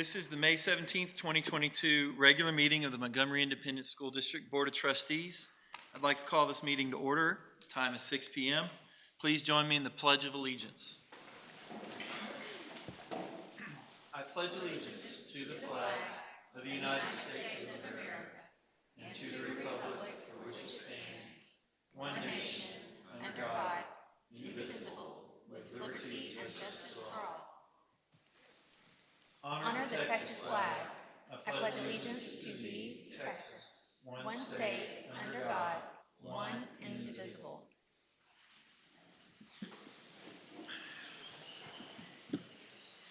This is the May 17th, 2022 regular meeting of the Montgomery Independent School District Board of Trustees. I'd like to call this meeting to order. The time is 6 p.m. Please join me in the Pledge of Allegiance. I pledge allegiance to the flag of the United States of America and to the republic for which it stands, one nation, under God, indivisible, with liberty and justice for all. Honor the Texas flag. I pledge allegiance to thee, Texas, one state, under God, one indivisible.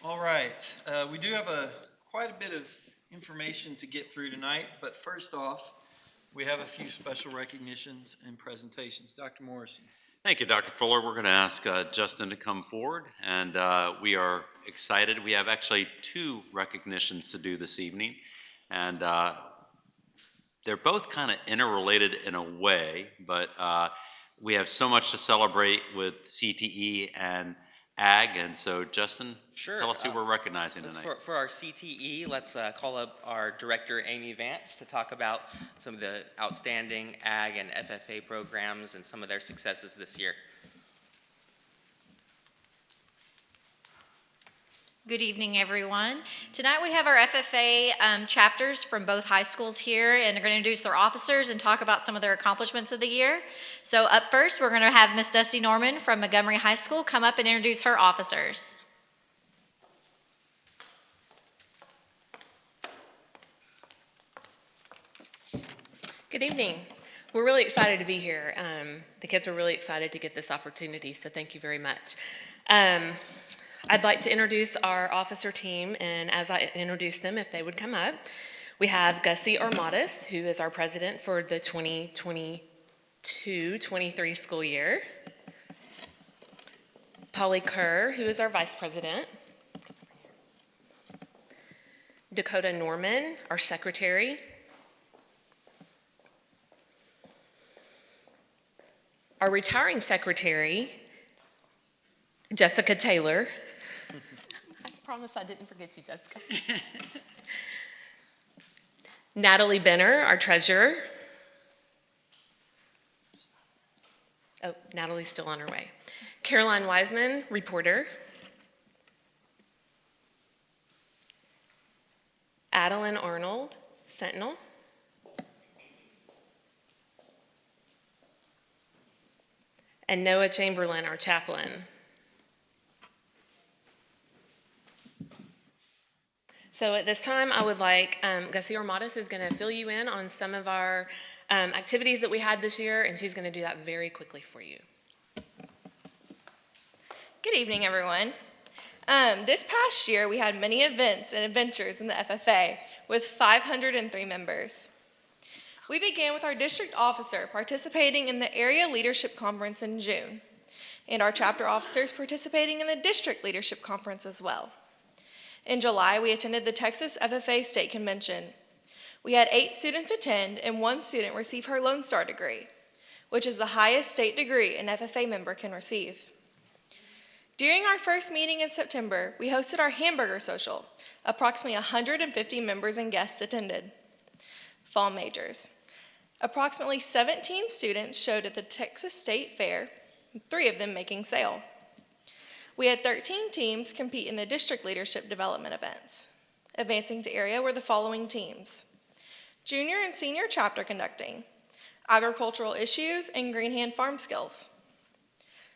All right, we do have quite a bit of information to get through tonight, but first off, we have a few special recognitions and presentations. Dr. Morrison. Thank you, Dr. Fuller. We're going to ask Justin to come forward, and we are excited. We have actually two recognitions to do this evening, and they're both kind of interrelated in a way, but we have so much to celebrate with CTE and Ag, and so Justin, sure. Tell us who we're recognizing tonight. For our CTE, let's call up our director, Amy Vance, to talk about some of the outstanding Ag and FFA programs and some of their successes this year. Good evening, everyone. Tonight we have our FFA chapters from both high schools here, and they're going to introduce their officers and talk about some of their accomplishments of the year. So up first, we're going to have Miss Dusty Norman from Montgomery High School come up and introduce her officers. Good evening. We're really excited to be here. The kids are really excited to get this opportunity, so thank you very much. I'd like to introduce our officer team, and as I introduce them, if they would come up, we have Gussie Armadas, who is our president for the 2022-23 school year. Polly Kerr, who is our vice president. Dakota Norman, our secretary. Our retiring secretary, Jessica Taylor. I promise I didn't forget you, Jessica. Natalie Benner, our treasurer. Oh, Natalie's still on her way. Caroline Wiseman, reporter. Adeline Arnold, sentinel. And Noah Chamberlain, our chaplain. So at this time, I would like, Gussie Armadas is going to fill you in on some of our activities that we had this year, and she's going to do that very quickly for you. Good evening, everyone. This past year, we had many events and adventures in the FFA with 503 members. We began with our district officer participating in the Area Leadership Conference in June, and our chapter officers participating in the District Leadership Conference as well. In July, we attended the Texas FFA State Convention. We had 8 students attend and 1 student receive her Lone Star degree, which is the highest state degree an FFA member can receive. During our first meeting in September, we hosted our hamburger social. Approximately 150 members and guests attended. Fall majors. Approximately 17 students showed at the Texas State Fair, 3 of them making sale. We had 13 teams compete in the district leadership development events. Advancing to area were the following teams: junior and senior chapter conducting, agricultural issues, and green hand farm skills.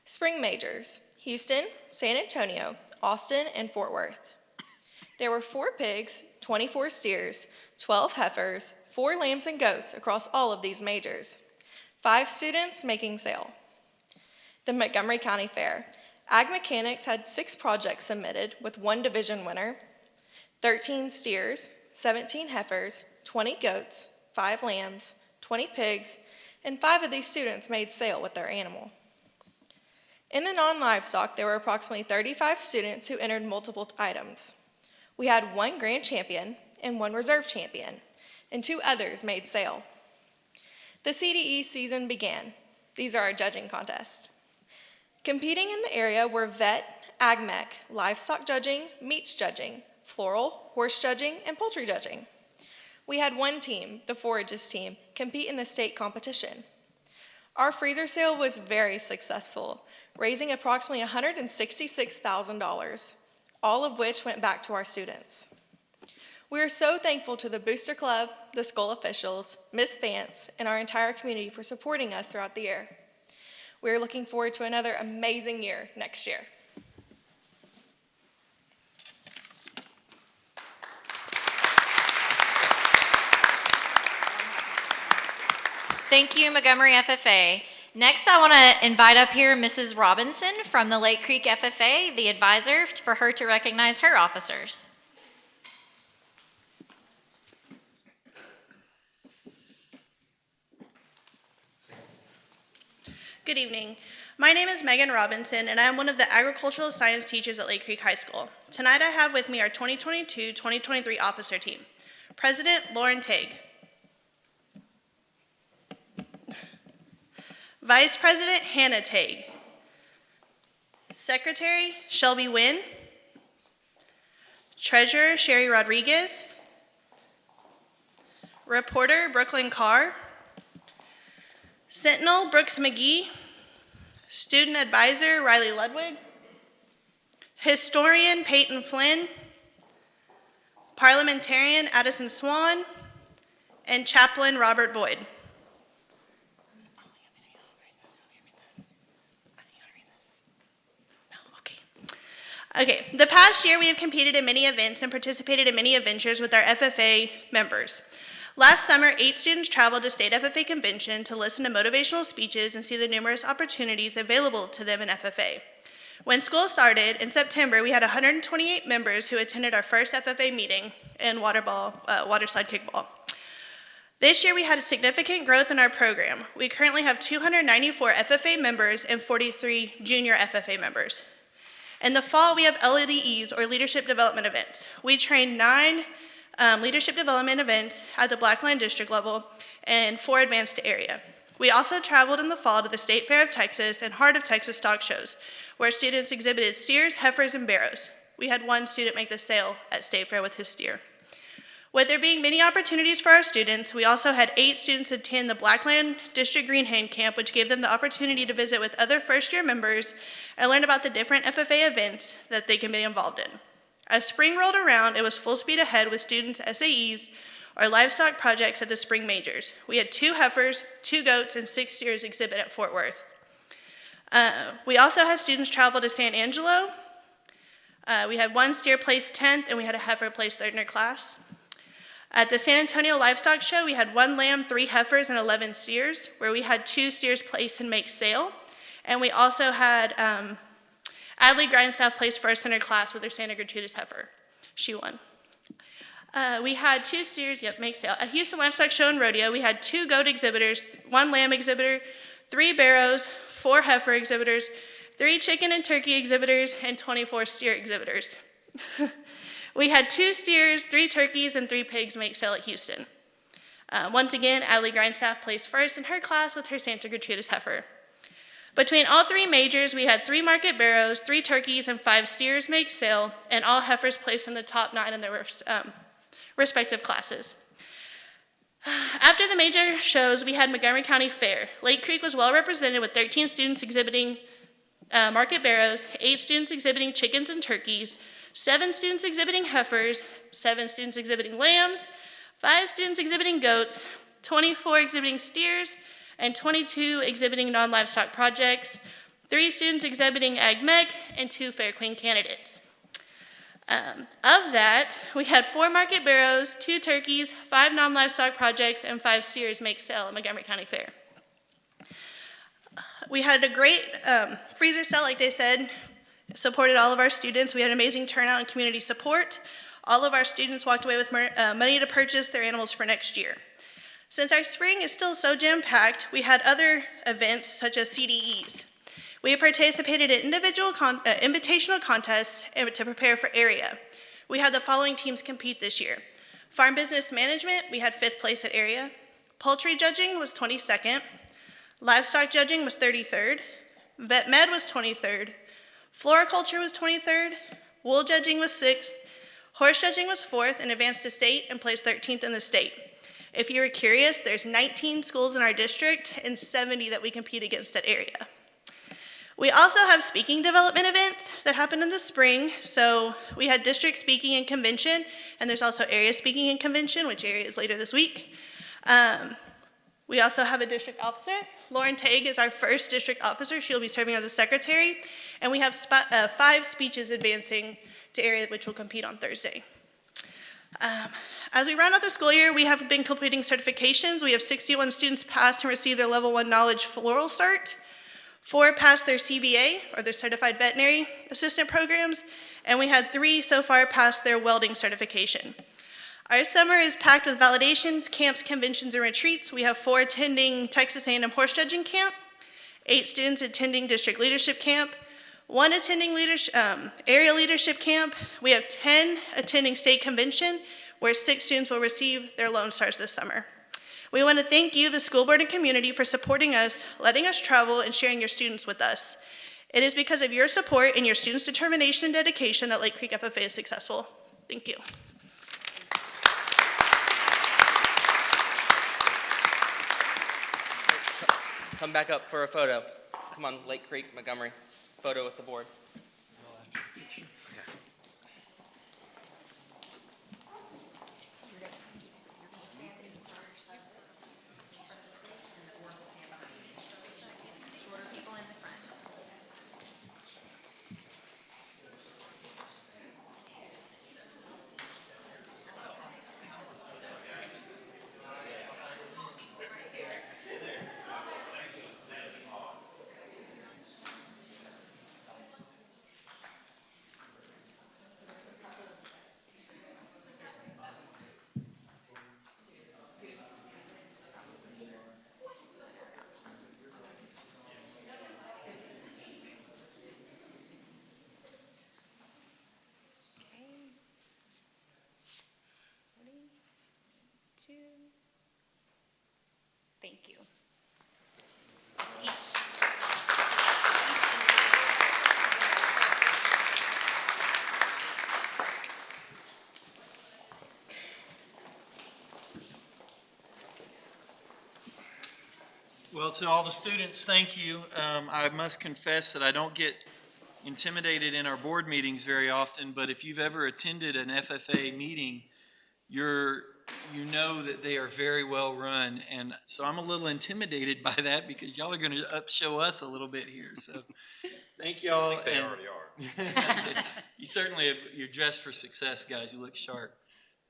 Spring majors: Houston, San Antonio, Austin, and Fort Worth. There were 4 pigs, 24 steers, 12 heifers, 4 lambs and goats across all of these majors. 5 students making sale. The Montgomery County Fair. Ag Mechanics had 6 projects submitted with 1 division winner, 13 steers, 17 heifers, 20 goats, 5 lambs, 20 pigs, and 5 of these students made sale with their animal. In the non-livestock, there were approximately 35 students who entered multiple items. We had 1 grand champion and 1 reserve champion, and 2 others made sale. The CDE season began. These are our judging contests. Competing in the area were vet, ag mech, livestock judging, meats judging, floral, horse judging, and poultry judging. We had one team, the forages team, compete in the state competition. Our freezer sale was very successful, raising approximately $166,000, all of which went back to our students. We are so thankful to the Booster Club, the school officials, Ms. Vance, and our entire community for supporting us throughout the year. We are looking forward to another amazing year next year. Thank you, Montgomery FFA. Next, I want to invite up here Mrs. Robinson from the Lake Creek FFA, the advisor, for her to recognize her officers. Good evening. My name is Megan Robinson, and I am one of the agricultural science teachers at Lake Creek High School. Tonight I have with me our 2022-2023 officer team. President Lauren Tague. Vice President Hannah Tague. Secretary Shelby Wynn. Treasurer Sherry Rodriguez. Reporter Brooklyn Carr. Sentinel Brooks McGee. Student Advisor Riley Ludwig. Historian Peyton Flynn. Parliamentarian Addison Swan. And Chaplain Robert Boyd. Okay, the past year we have competed in many events and participated in many adventures with our FFA members. Last summer, 8 students traveled to State FFA Convention to listen to motivational speeches and see the numerous opportunities available to them in FFA. When school started, in September, we had 128 members who attended our first FFA meeting in water slide kickball. This year, we had a significant growth in our program. We currently have 294 FFA members and 43 junior FFA members. In the fall, we have LDEs, or Leadership Development Events. We train 9 leadership development events at the Blackland District level and 4 advanced area. We also traveled in the fall to the State Fair of Texas and Heart of Texas stock shows, where students exhibited steers, heifers, and barrows. We had one student make the sale at State Fair with his steer. With there being many opportunities for our students, we also had 8 students attend the Blackland District Green Hand Camp, which gave them the opportunity to visit with other first-year members and learn about the different FFA events that they can be involved in. As spring rolled around, it was full speed ahead with students' SAEs, or livestock projects at the spring majors. We had 2 heifers, 2 goats, and 6 steers exhibit at Fort Worth. We also had students travel to San Angelo. We had 1 steer place 10th, and we had a heifer place 3rd in their class. At the San Antonio Livestock Show, we had 1 lamb, 3 heifers, and 11 steers, where we had 2 steers place and make sale. And we also had Adley Grindstaff place 1st in her class with her Santa Gertrudis heifer. She won. We had 2 steers, make sale. At Houston Livestock Show and Rodeo, we had 2 goat exhibitors, 1 lamb exhibitor, 3 barrows, 4 heifer exhibitors, 3 chicken and turkey exhibitors, and 24 steer exhibitors. We had 2 steers, 3 turkeys, and 3 pigs make sale at Houston. Once again, Adley Grindstaff placed 1st in her class with her Santa Gertrudis heifer. Between all 3 majors, we had 3 market barrows, 3 turkeys, and 5 steers make sale, and all heifers placed in the top 9 in their respective classes. After the major shows, we had Montgomery County Fair. Lake Creek was well represented with 13 students exhibiting market barrows, 8 students exhibiting chickens and turkeys, 7 students exhibiting heifers, 7 students exhibiting lambs, 5 students exhibiting goats, 24 exhibiting steers, and 22 exhibiting non-livestock projects, 3 students exhibiting ag mech, and 2 Fair Queen candidates. Of that, we had 4 market barrows, 2 turkeys, 5 non-livestock projects, and 5 steers make sale at Montgomery County Fair. We had a great freezer sale, like they said, supported all of our students. We had an amazing turnout and community support. All of our students walked away with money to purchase their animals for next year. Since our spring is still so jam-packed, we had other events such as CDEs. We participated in individual invitational contests to prepare for area. We had the following teams compete this year. Farm Business Management, we had 5th place at area. Poultry Judging was 22nd. Livestock Judging was 33rd. Vet Med was 23rd. Floriculture was 23rd. Wool Judging was 6th. Horse judging was 4th and advanced to state and placed 13th in the state. If you were curious, there's 19 schools in our district and 70 that we compete against that area. We also have speaking development events that happen in the spring. So we had district speaking and convention, and there's also area speaking and convention, which area is later this week. We also have a district officer. Lauren Tague is our first district officer. She'll be serving as a secretary. And we have 5 speeches advancing to area which will compete on Thursday. As we round out the school year, we have been completing certifications. We have 61 students pass and receive their level 1 knowledge floral cert. 4 passed their CVA, or their Certified Veterinary Assistant programs, and we had 3 so far pass their welding certification. Our summer is packed with validations, camps, conventions, and retreats. We have 4 attending Texas A&M Horse Judging Camp, 8 students attending District Leadership Camp, 1 attending Area Leadership Camp. We have 10 attending State Convention, where 6 students will receive their Lone Stars this summer. We want to thank you, the school board and community, for supporting us, letting us travel, and sharing your students with us. It is because of your support and your students' determination and dedication that Lake Creek FFA is successful. Thank you. Come back up for a photo. Come on, Lake Creek, Montgomery. Photo with the board. Thank you. Well, to all the students, thank you. I must confess that I don't get intimidated in our board meetings very often, but if you've ever attended an FFA meeting, you know that they are very well run, and so I'm a little intimidated by that because y'all are going to upshow us a little bit here. So, thank y'all. I think they already are. You certainly have. You're dressed for success, guys. You look sharp.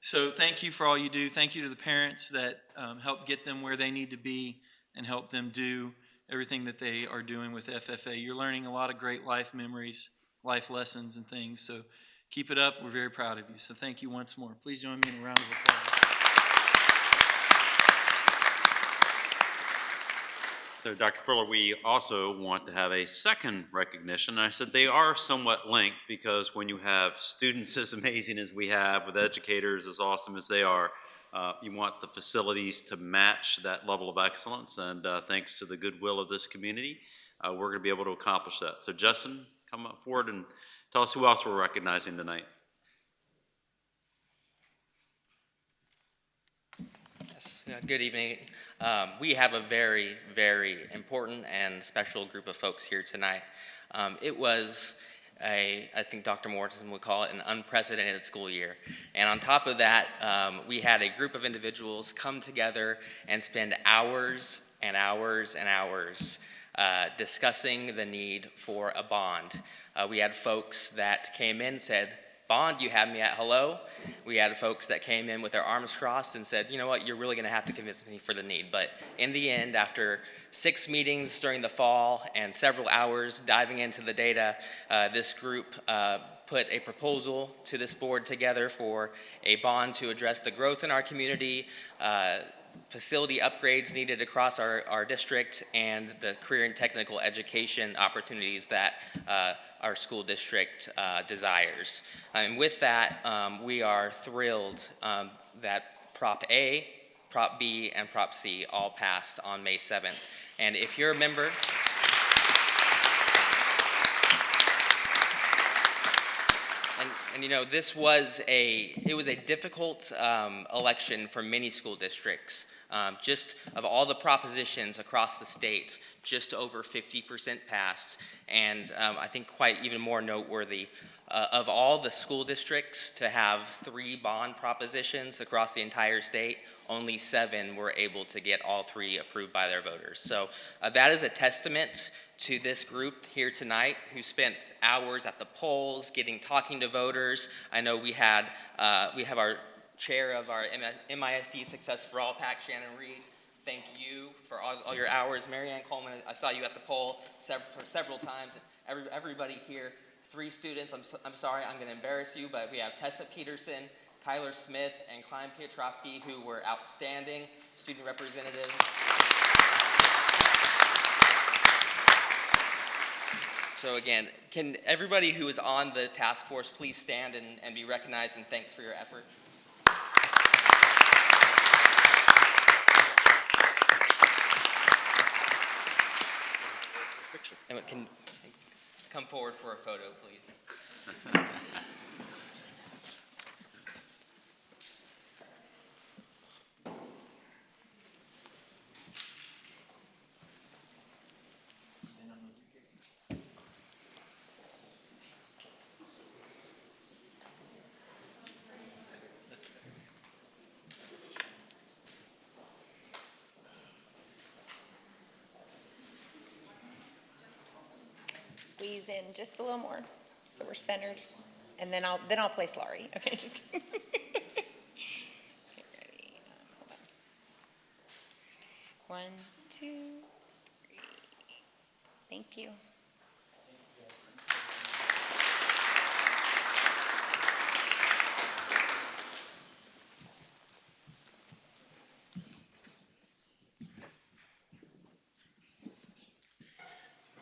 So, thank you for all you do. Thank you to the parents that help get them where they need to be and help them do everything that they are doing with FFA. You're learning a lot of great life memories, life lessons, and things. So, keep it up. We're very proud of you. So, thank you once more. Please join me in a round of applause. So, Dr. Fuller, we also want to have a second recognition. I said they are somewhat linked because when you have students as amazing as we have, with educators as awesome as they are, you want the facilities to match that level of excellence. And thanks to the goodwill of this community, we're going to be able to accomplish that. So, Justin, come up forward and tell us who else we're recognizing tonight. Yes, good evening. We have a very, very important and special group of folks here tonight. It was I think Dr. Morrison would call it an unprecedented school year. And on top of that, we had a group of individuals come together and spend hours and hours and hours discussing the need for a bond. We had folks that came in and said, "Bond, you have me at hello." We had folks that came in with their arms crossed and said, "You know what, you're really going to have to convince me for the need." But in the end, after 6 meetings during the fall and several hours diving into the data, this group put a proposal to this board together for a bond to address the growth in our community, facility upgrades needed across our district, and the career and technical education opportunities that our school district desires. And with that, we are thrilled that Prop A, Prop B, and Prop C all passed on May 7th. And if you're a member, And you know, it was a difficult election for many school districts. Just of all the propositions across the state, just over 50% passed. And I think quite even more noteworthy, of all the school districts to have 3 bond propositions across the entire state, only 7 were able to get all 3 approved by their voters. So that is a testament to this group here tonight who spent hours at the polls, talking to voters. I know we have our chair of our MISD Success for All PAC, Shannon Reed. Thank you for all your hours. Marianne Coleman, I saw you at the poll several times. And everybody here, 3 students, I'm sorry, I'm going to embarrass you, but we have Tessa Peterson, Kyler Smith, and Klein Piotrowski, who were outstanding student representatives. So again, can everybody who is on the task force please stand and be recognized, and thanks for your efforts. And can come forward for a photo, please. Squeeze in just a little more, so we're centered, and then I'll place Laurie. Okay, just kidding. Okay, ready. Hold on. 1, 2, 3. Thank you.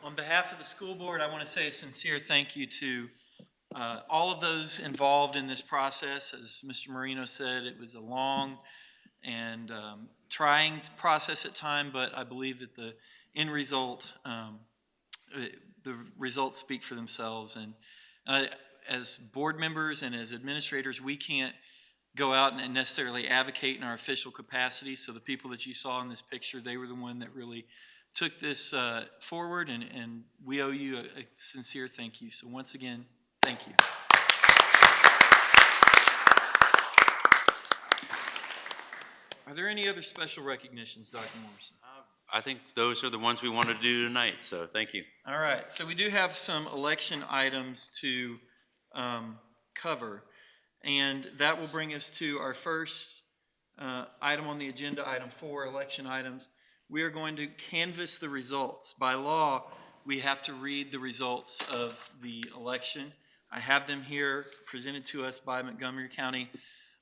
On behalf of the school board, I want to say a sincere thank you to all of those involved in this process. As Mr. Marino said, it was a long and trying process at time, but I believe that the end result, the results speak for themselves. And as board members and as administrators, we can't go out and necessarily advocate in our official capacity. So the people that you saw in this picture, they were the one that really took this forward, and we owe you a sincere thank you. So once again, thank you. Are there any other special recognitions, Dr. Morrison? I think those are the ones we wanted to do tonight, so thank you. All right, so we do have some election items to cover, and that will bring us to our first item on the agenda, item 4, election items. We are going to canvass the results. By law, we have to read the results of the election. I have them here presented to us by Montgomery County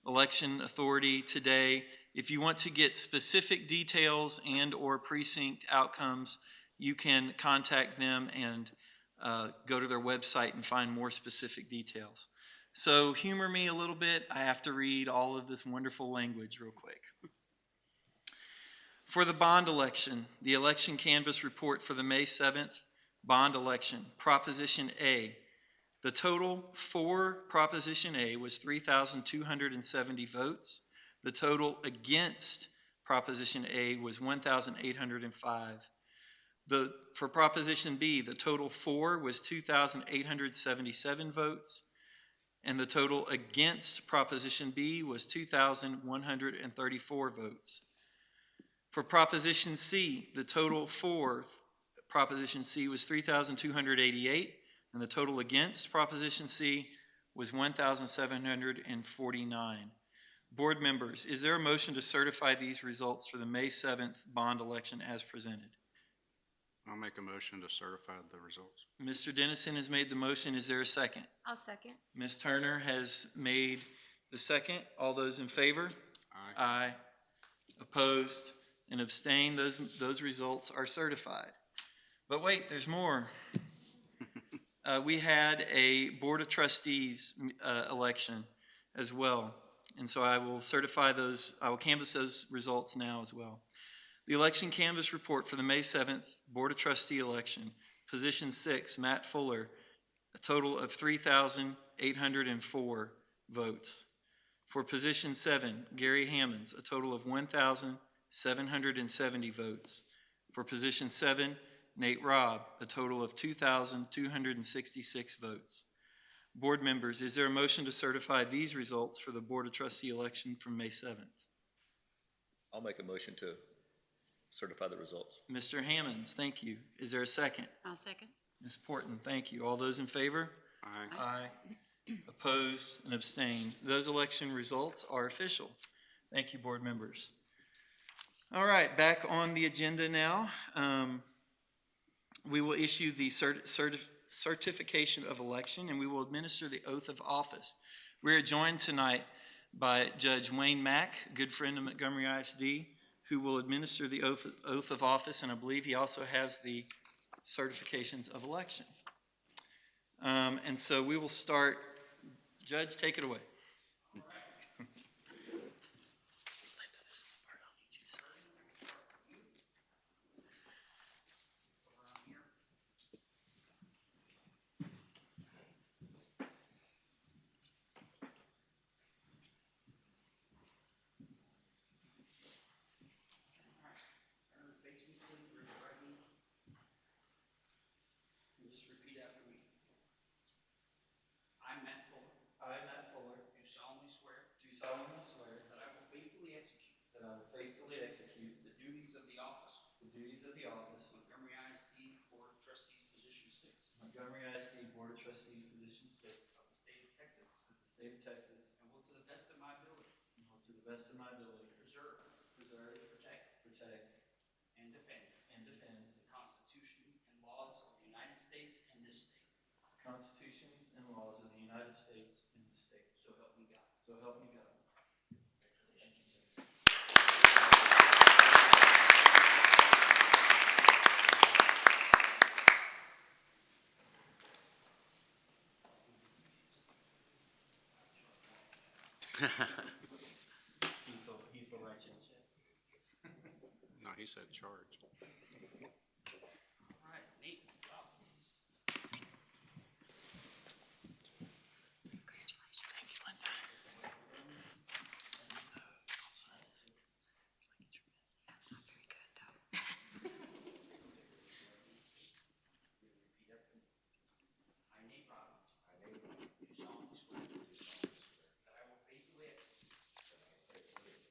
Election Authority today. If you want to get specific details and or precinct outcomes, you can contact them and go to their website and find more specific details. So humor me a little bit. I have to read all of this wonderful language real quick. For the bond election, the election canvass report for the May 7th bond election, Proposition A. The total for Proposition A was 3,270 votes. The total against Proposition A was 1,805. For Proposition B, the total for was 2,877 votes, and the total against Proposition B was 2,134 votes. For Proposition C, the total for Proposition C was 3,288, and the total against Proposition C was 1,749. Board members, is there a motion to certify these results for the May 7th bond election as presented? I'll make a motion to certify the results. Mr. Dennison has made the motion. Is there a second? I'll second. Ms. Turner has made the second. All those in favor? Aye. Aye. Opposed and abstained, those results are certified. But wait, there's more. We had a Board of Trustees election as well. And so I will canvass those results now as well. The election canvass report for the May 7th Board of Trustee election, position 6, Matt Fuller, a total of 3,804 votes. For position 7, Gary Hammons, a total of 1,770 votes. For position 7, Nate Robb, a total of 2,266 votes. Board members, is there a motion to certify these results for the Board of Trustee election from May 7th? I'll make a motion to certify the results. Mr. Hammons, thank you. Is there a second? I'll second. Ms. Porton, thank you. All those in favor? Aye. Aye. Opposed and abstained. Those election results are official. Thank you, board members. All right, back on the agenda now. We will issue the certification of election, and we will administer the oath of office. We are joined tonight by Judge Wayne Mack, a good friend of Montgomery ISD, who will administer the oath of office, and I believe he also has the certifications of election. And so we will start. Judge, take it away. Just repeat after me. I, Matt Fuller, do solemnly swear that I will faithfully execute the duties of the office Montgomery ISD Board of Trustees, Position 6 Montgomery ISD Board of Trustees, Position 6 of the state of Texas, and and will to the best of my ability will to the best of my ability preserve, protect, and defend the Constitution and laws of the United States and this state. constitutions and laws of the United States and the state. So help me God. So help me God. Thank you, Judge. Heath will write you a check. No, he said charge. All right, Nate, Rob. That's not very good, though. Repeat after me. I, Nate Rob, do solemnly swear that I will faithfully execute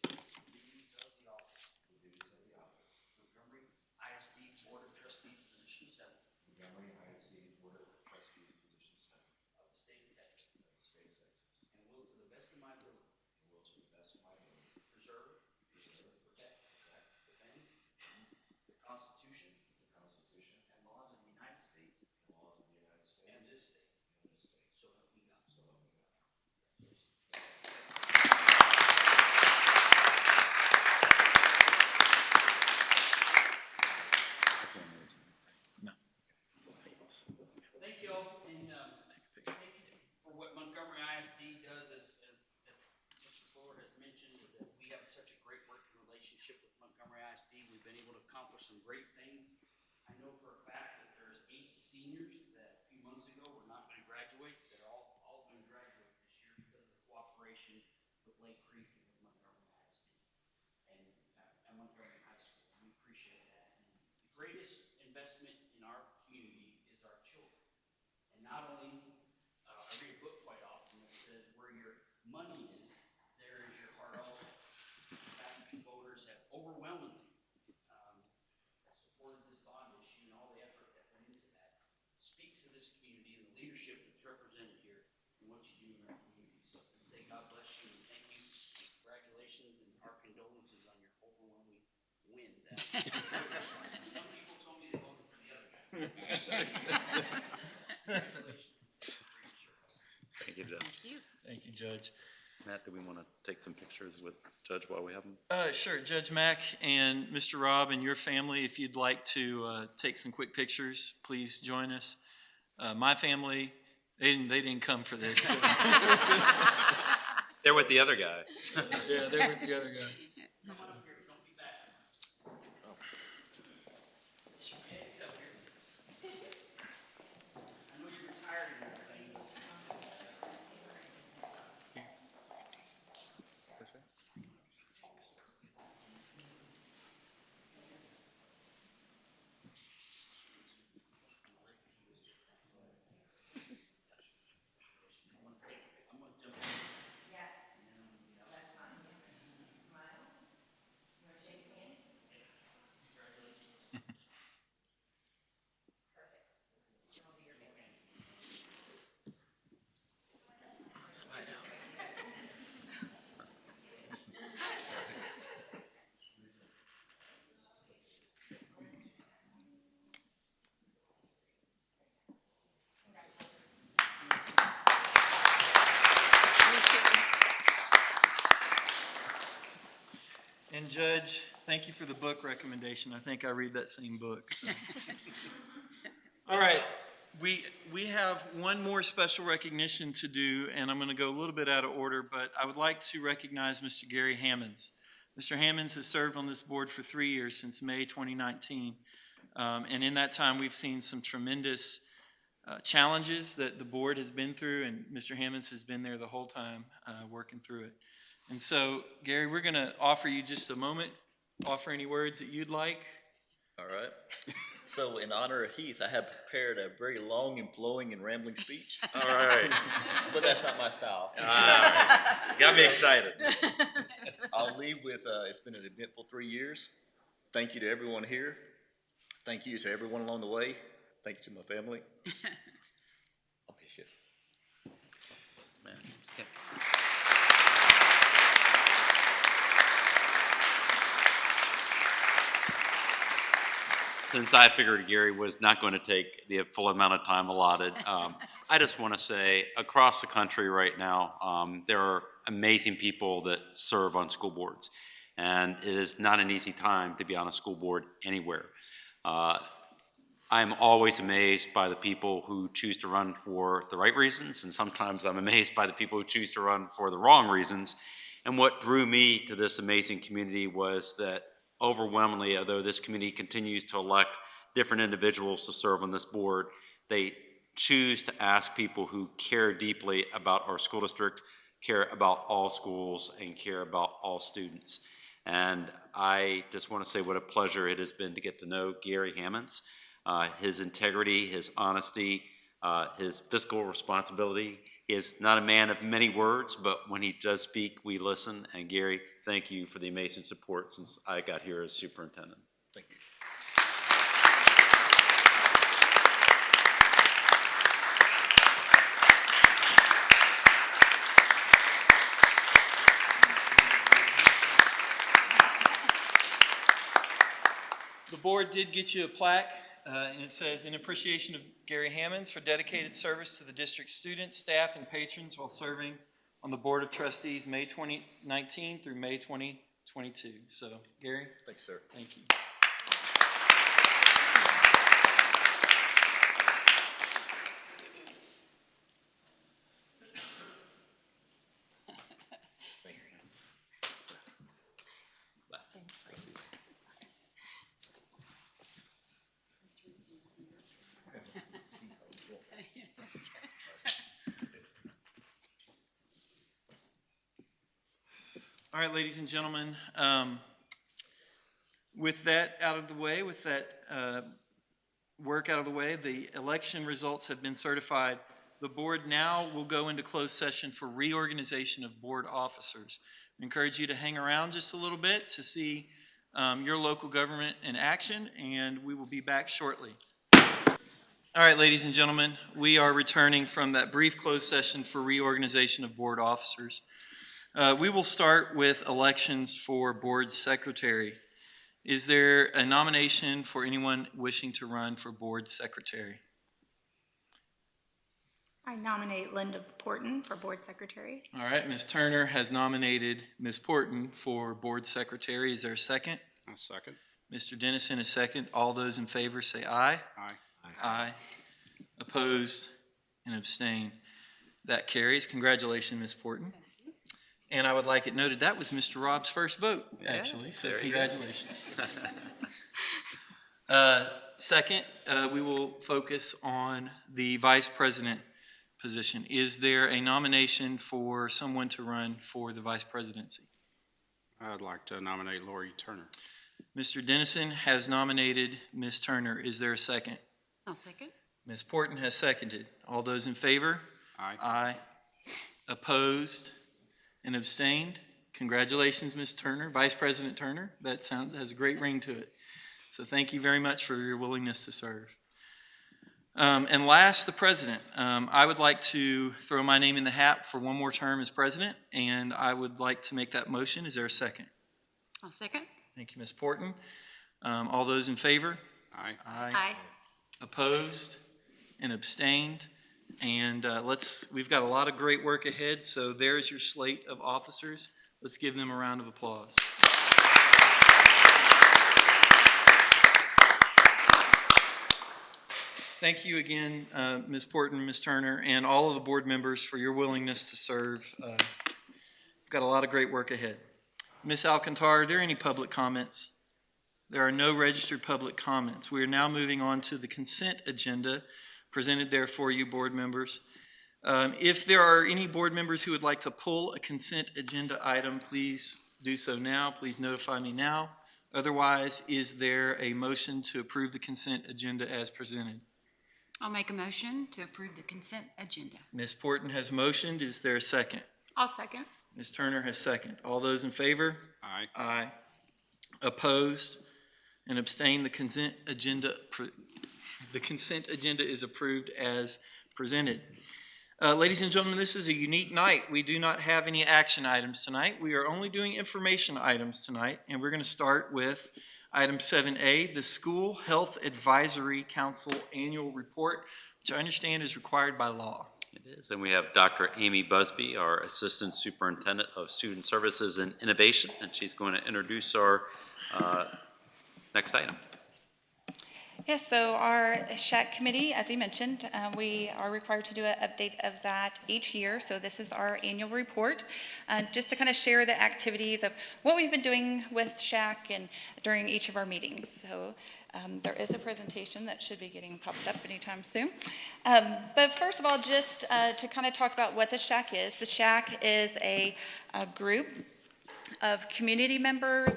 the duties of the office Montgomery ISD Board of Trustees, Position 7 Montgomery ISD Board of Trustees, Position 7 of the state of Texas, and will to the best of my ability preserve, protect, defend the Constitution and laws of the United States and this state. So help me God. Thank you all, and thank you for what Montgomery ISD does. As Mr. Fuller has mentioned, that we have such a great working relationship with Montgomery ISD. We've been able to accomplish some great things. I know for a fact that there's 8 seniors that a few months ago were not going to graduate. They're all going to graduate this year because of the cooperation with Lake Creek and with Montgomery ISD and Montgomery High School. We appreciate that. And the greatest investment in our community is our children. And not only, I read a book quite often that says, where your money is, there is your heart also. In fact, voters have overwhelmingly supported this bond issue, and all the effort that went into that speaks to this community and the leadership that's represented here and what you do in our community. So I say God bless you and thank you. Congratulations and our condolences on your overwhelming win. Some people told me they voted for the other guy. Congratulations. Thank you, Judge. Thank you. Thank you, Judge. Matt, do we want to take some pictures with Judge while we have him? Sure, Judge Mack and Mr. Robb and your family, if you'd like to take some quick pictures, please join us. My family, they didn't come for this. They're with the other guy. Yeah, they're with the other guy. Come on up here, don't be bad. Get up here. I know you're retired and Judge, thank you for the book recommendation. I think I read that same book. So. All right, we have one more special recognition to do, and I'm going to go a little bit out of order, but I would like to recognize Mr. Gary Hammons. Mr. Hammons has served on this board for 3 years, since May 2019, and in that time we've seen some tremendous challenges that the board has been through, and Mr. Hammons has been there the whole time working through it. And so, Gary, we're going to offer you just a moment, offer any words that you'd like. All right. So in honor of Heath, I have prepared a very long and flowing and rambling speech. All right. But that's not my style. All right. Got me excited. I'll leave with, it's been an eventful 3 years. Thank you to everyone here. Thank you to everyone along the way. Thank you to my family. Okay, shit. Man. Okay. Since I figured Gary was not going to take the full amount of time allotted, I just want to say across the country right now, there are amazing people that serve on school boards. And it is not an easy time to be on a school board anywhere. I'm always amazed by the people who choose to run for the right reasons, and sometimes I'm amazed by the people who choose to run for the wrong reasons. And what drew me to this amazing community was that overwhelmingly, although this community continues to elect different individuals to serve on this board, they choose to ask people who care deeply about our school district, care about all schools, and care about all students. And I just want to say what a pleasure it has been to get to know Gary Hammons. His integrity, his honesty, his fiscal responsibility. He is not a man of many words, but when he does speak, we listen. And Gary, thank you for the amazing support since I got here as superintendent. Thank you. The board did get you a plaque, and it says, "In appreciation of Gary Hammons for dedicated service to the district's students, staff, and patrons while serving on the Board of Trustees May 2019 through May 2022. So, Gary? Thanks, sir. Thank you. All right, ladies and gentlemen, with that out of the way, with that work out of the way, the election results have been certified. The board now will go into closed session for reorganization of board officers. I encourage you to hang around just a little bit to see your local government in action, and we will be back shortly. All right, ladies and gentlemen, we are returning from that brief closed session for reorganization of board officers. We will start with elections for board secretary. Is there a nomination for anyone wishing to run for board secretary? I nominate Linda Porton for board secretary. All right, Ms. Turner has nominated Ms. Porton for board secretary. Is there a second? I'll second. Mr. Dennison is second. All those in favor say aye. Aye. Aye. Opposed and abstain. That carries. Congratulations, Ms. Porton. And I would like it noted that was Mr. Rob's first vote, actually, so congratulations. Second, we will focus on the vice president position. Is there a nomination for someone to run for the vice presidency? I'd like to nominate Lori Turner. Mr. Dennison has nominated Ms. Turner. Is there a second? I'll second. Ms. Porton has seconded. All those in favor? Aye. Aye. Opposed and abstained? Congratulations, Ms. Turner, Vice President Turner. That has a great ring to it. So thank you very much for your willingness to serve. And last, the president. I would like to throw my name in the hat for one more term as president, and I would like to make that motion. Is there a second? I'll second. Thank you, Ms. Porton. All those in favor? Aye. Aye. Aye. Opposed and abstained? And we've got a lot of great work ahead, so there's your slate of officers. Let's give them a round of applause. Thank you again, Ms. Porton, Ms. Turner, and all of the board members for your willingness to serve. We've got a lot of great work ahead. Ms. Alcantar, are there any public comments? There are no registered public comments. We are now moving on to the consent agenda presented there for you, board members. If there are any board members who would like to pull a consent agenda item, please do so now. Please notify me now. Otherwise, is there a motion to approve the consent agenda as presented? I'll make a motion to approve the consent agenda. Ms. Porton has motioned. Is there a second? I'll second. Ms. Turner has second. All those in favor? Aye. Aye. Opposed and abstained. The consent agenda is approved as presented. Ladies and gentlemen, this is a unique night. We do not have any action items tonight. We are only doing information items tonight, and we're going to start with item 7A, the School Health Advisory Council Annual Report, which I understand is required by law. It is, and we have Dr. Amy Busby, our Assistant Superintendent of Student Services and Innovation, and she's going to introduce our next item. Yes, so our SHAC committee, as he mentioned, we are required to do an update of that each year. So this is our annual report, just to kind of share the activities of what we've been doing with SHAC and during each of our meetings. So there is a presentation that should be getting popped up anytime soon. But first of all, just to kind of talk about what the SHAC is. The SHAC is a group of community members,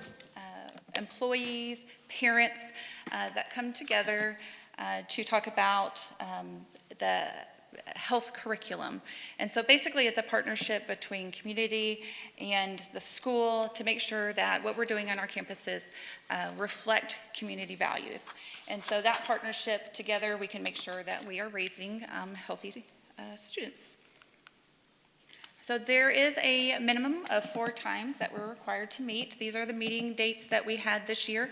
employees, parents that come together to talk about the health curriculum. And so basically it's a partnership between community and the school to make sure that what we're doing on our campuses reflect community values. And so that partnership together, we can make sure that we are raising healthy students. So there is a minimum of 4 times that we're required to meet. These are the meeting dates that we had this year.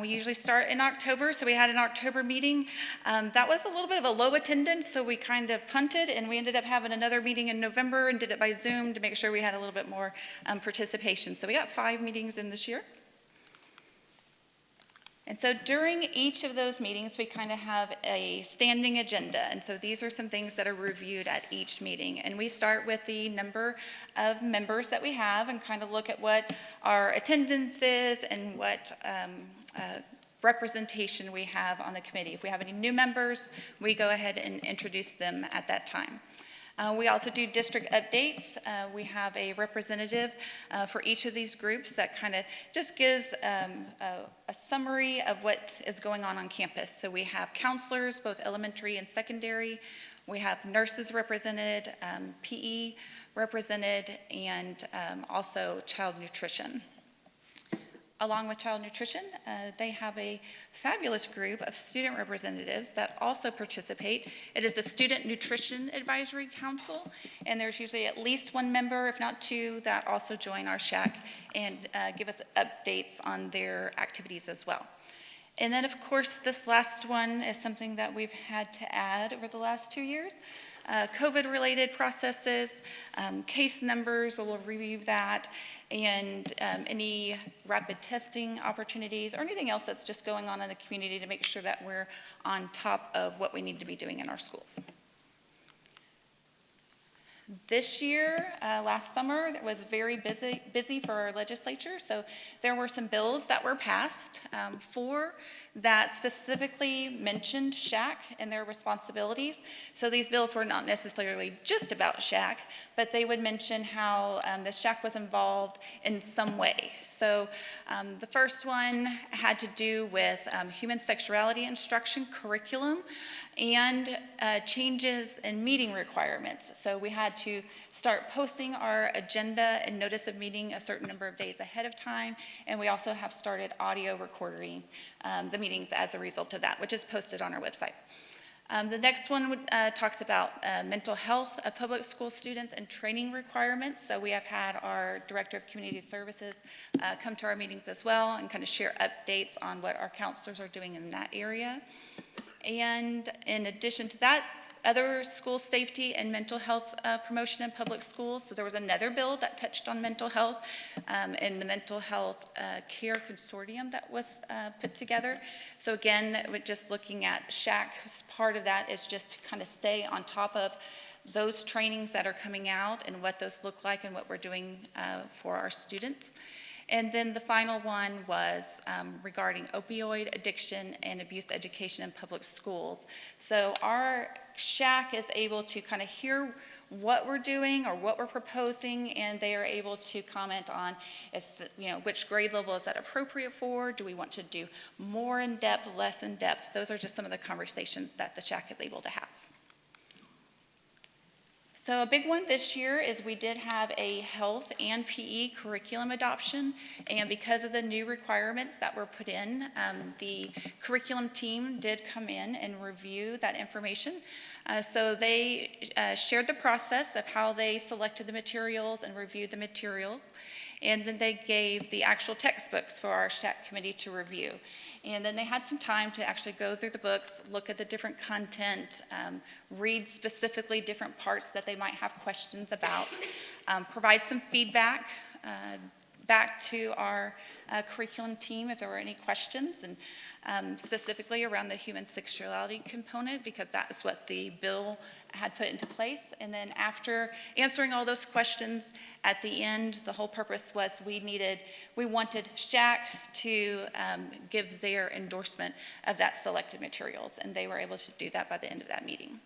We usually start in October, so we had an October meeting. That was a little bit of a low attendance, so we kind of punted, and we ended up having another meeting in November and did it by Zoom to make sure we had a little bit more participation. So we got 5 meetings in this year. And so during each of those meetings, we kind of have a standing agenda. And so these are some things that are reviewed at each meeting. And we start with the number of members that we have and kind of look at what our attendance is and what representation we have on the committee. If we have any new members, we go ahead and introduce them at that time. We also do district updates. We have a representative for each of these groups that kind of just gives a summary of what is going on campus. So we have counselors, both elementary and secondary. We have nurses represented, PE represented, and also child nutrition. Along with child nutrition, they have a fabulous group of student representatives that also participate. It is the Student Nutrition Advisory Council, and there's usually at least 1 member, if not 2, that also join our SHAC and give us updates on their activities as well. And then, of course, this last one is something that we've had to add over the last 2 years. COVID-related processes, case numbers, we'll review that, and any rapid testing opportunities or anything else that's just going on in the community to make sure that we're on top of what we need to be doing in our schools. This year, last summer, it was very busy for our legislature, so there were some bills that were passed, 4 that specifically mentioned SHAC and their responsibilities. So these bills were not necessarily just about SHAC, but they would mention how the SHAC was involved in some way. So the first one had to do with human sexuality instruction curriculum and changes in meeting requirements. So we had to start posting our agenda and notice of meeting a certain number of days ahead of time, and we also have started audio recording the meetings as a result of that, which is posted on our website. The next one talks about mental health of public school students and training requirements. So we have had our Director of Community Services come to our meetings as well and kind of share updates on what our counselors are doing in that area. And in addition to that, other school safety and mental health promotion in public schools. So there was another bill that touched on mental health and the mental health care consortium that was put together. So again, we're just looking at SHAC's part of that is just to kind of stay on top of those trainings that are coming out and what those look like and what we're doing for our students. And then the final one was regarding opioid addiction and abuse education in public schools. So our SHAC is able to kind of hear what we're doing or what we're proposing, and they are able to comment on if which grade level is that appropriate for. Do we want to do more in depth, less in depth? Those are just some of the conversations that the SHAC is able to have. So a big one this year is we did have a health and PE curriculum adoption, and because of the new requirements that were put in, the curriculum team did come in and review that information. So they shared the process of how they selected the materials and reviewed the materials, and then they gave the actual textbooks for our SHAC committee to review. And then they had some time to actually go through the books, look at the different content, read specifically different parts that they might have questions about, provide some feedback back to our curriculum team if there were any questions, and specifically around the human sexuality component, because that is what the bill had put into place. And then after answering all those questions, at the end, the whole purpose was we wanted SHAC to give their endorsement of that selected materials, and they were able to do that by the end of that meeting.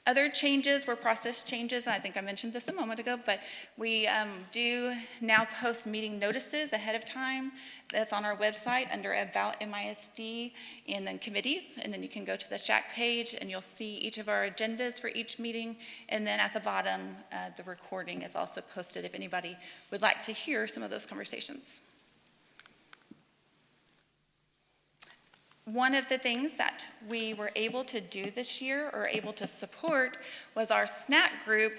Other changes were process changes, and I think I mentioned this a moment ago, but we do now post meeting notices ahead of time. That's on our website under About MISD and then committees, and then you can go to the SHAC page and you'll see each of our agendas for each meeting, and then at the bottom, the recording is also posted if anybody would like to hear some of those conversations. One of the things that we were able to do this year, or able to support, was our snack group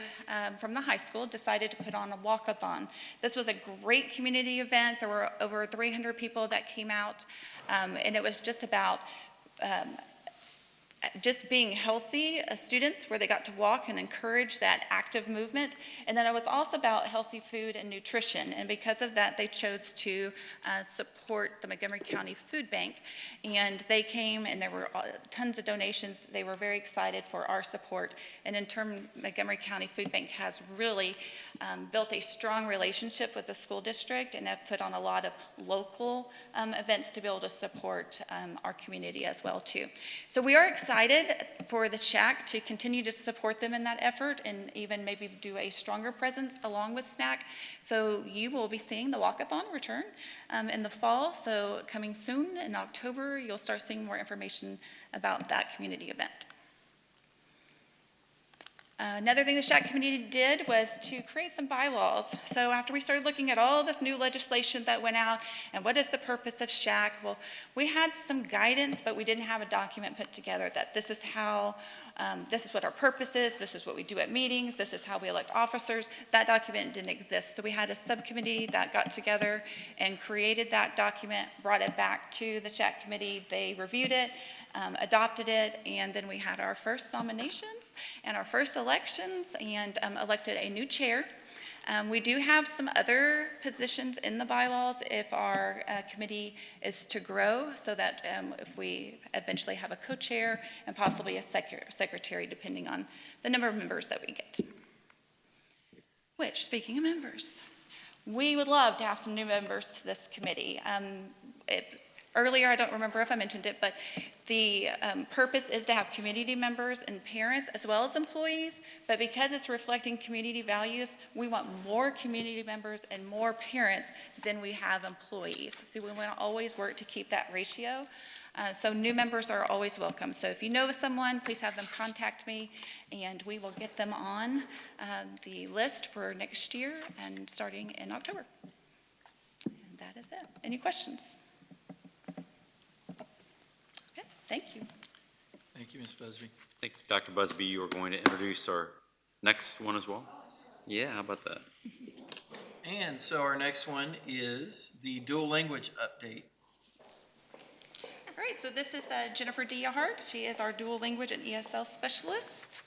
from the high school decided to put on a walkathon. This was a great community event. There were over 300 people that came out, and it was just about just being healthy students, where they got to walk and encourage that active movement. And then it was also about healthy food and nutrition. And because of that, they chose to support the Montgomery County Food Bank. And they came, and there were tons of donations. They were very excited for our support. And in turn, Montgomery County Food Bank has really built a strong relationship with the school district, and have put on a lot of local events to be able to support our community as well too. So we are excited for the SHAC to continue to support them in that effort, and even maybe do a stronger presence along with SNAC. So you will be seeing the Walkathon return in the fall. So coming soon in October, you'll start seeing more information about that community event. Another thing the SHAC committee did was to create some bylaws. So after we started looking at all this new legislation that went out, and what is the purpose of SHAC, well, we had some guidance, but we didn't have a document put together that this is how, this is what our purpose is, this is what we do at meetings, this is how we elect officers. That document didn't exist. So we had a subcommittee that got together and created that document, brought it back to the SHAC committee. They reviewed it, adopted it, and then we had our first nominations and our first elections, and elected a new chair. We do have some other positions in the bylaws if our committee is to grow, so that if we eventually have a co-chair and possibly a secretary, depending on the number of members that we get. Which, speaking of members, we would love to have some new members to this committee. Earlier, I don't remember if I mentioned it, but the purpose is to have community members and parents as well as employees, but because it's reflecting community values, we want more community members and more parents than we have employees. So we want to always work to keep that ratio. So new members are always welcome. So if you know of someone, please have them contact me, and we will get them on the list for next year and starting in October. And that is it. Any questions? Thank you. Thank you, Ms. Busby. I think, Dr. Busby, you are going to introduce our next one as well? Yeah, how about that? And so our next one is the dual language update. All right, so this is Jennifer Diahart. She is our dual language and ESL specialist.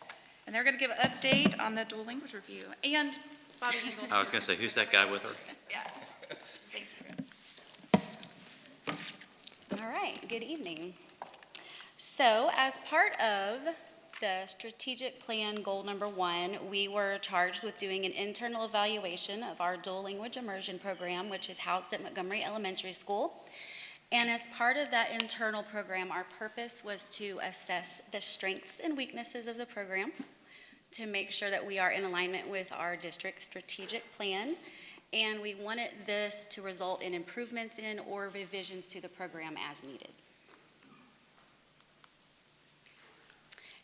And they're going to give an update on the dual language review. And Bobby Ingles. I was going to say, who's that guy with her? Yeah. Thank you. All right, good evening. So as part of the strategic plan goal number 1, we were charged with doing an internal evaluation of our dual language immersion program, which is housed at Montgomery Elementary School. And as part of that internal program, our purpose was to assess the strengths and weaknesses of the program to make sure that we are in alignment with our district strategic plan. And we wanted this to result in improvements in or revisions to the program as needed.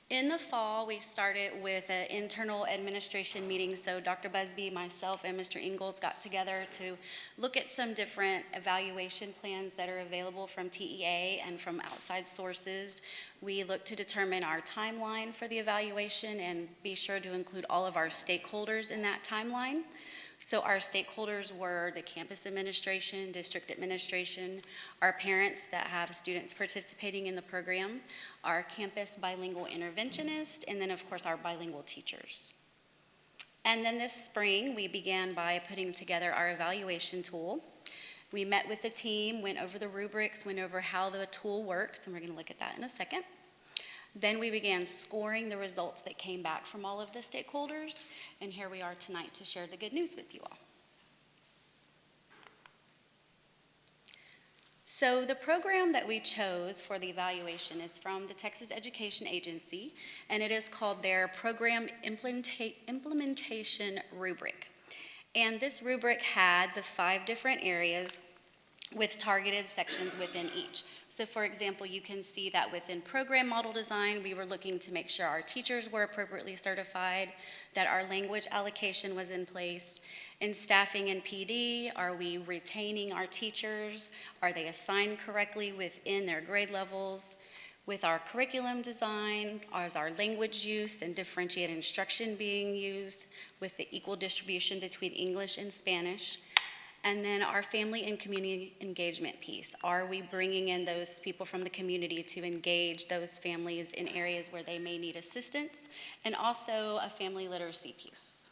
In the fall, we started with an internal administration meeting. So Dr. Busby, myself, and Mr. Ingalls got together to look at some different evaluation plans that are available from TEA and from outside sources. We looked to determine our timeline for the evaluation and be sure to include all of our stakeholders in that timeline. So our stakeholders were the campus administration, district administration, our parents that have students participating in the program, our campus bilingual interventionist, and then of course our bilingual teachers. And then this spring, we began by putting together our evaluation tool. We met with the team, went over the rubrics, went over how the tool works, and we're going to look at that in a second. Then we began scoring the results that came back from all of the stakeholders, and here we are tonight to share the good news with you all. So the program that we chose for the evaluation is from the Texas Education Agency, and it is called their Program Implementation Rubric. And this rubric had the 5 different areas with targeted sections within each. So for example, you can see that within program model design, we were looking to make sure our teachers were appropriately certified, that our language allocation was in place. In staffing and PD, are we retaining our teachers? Are they assigned correctly within their grade levels? With our curriculum design, is our language use and differentiated instruction being used with the equal distribution between English and Spanish? And then our family and community engagement piece. Are we bringing in those people from the community to engage those families in areas where they may need assistance? And also a family literacy piece.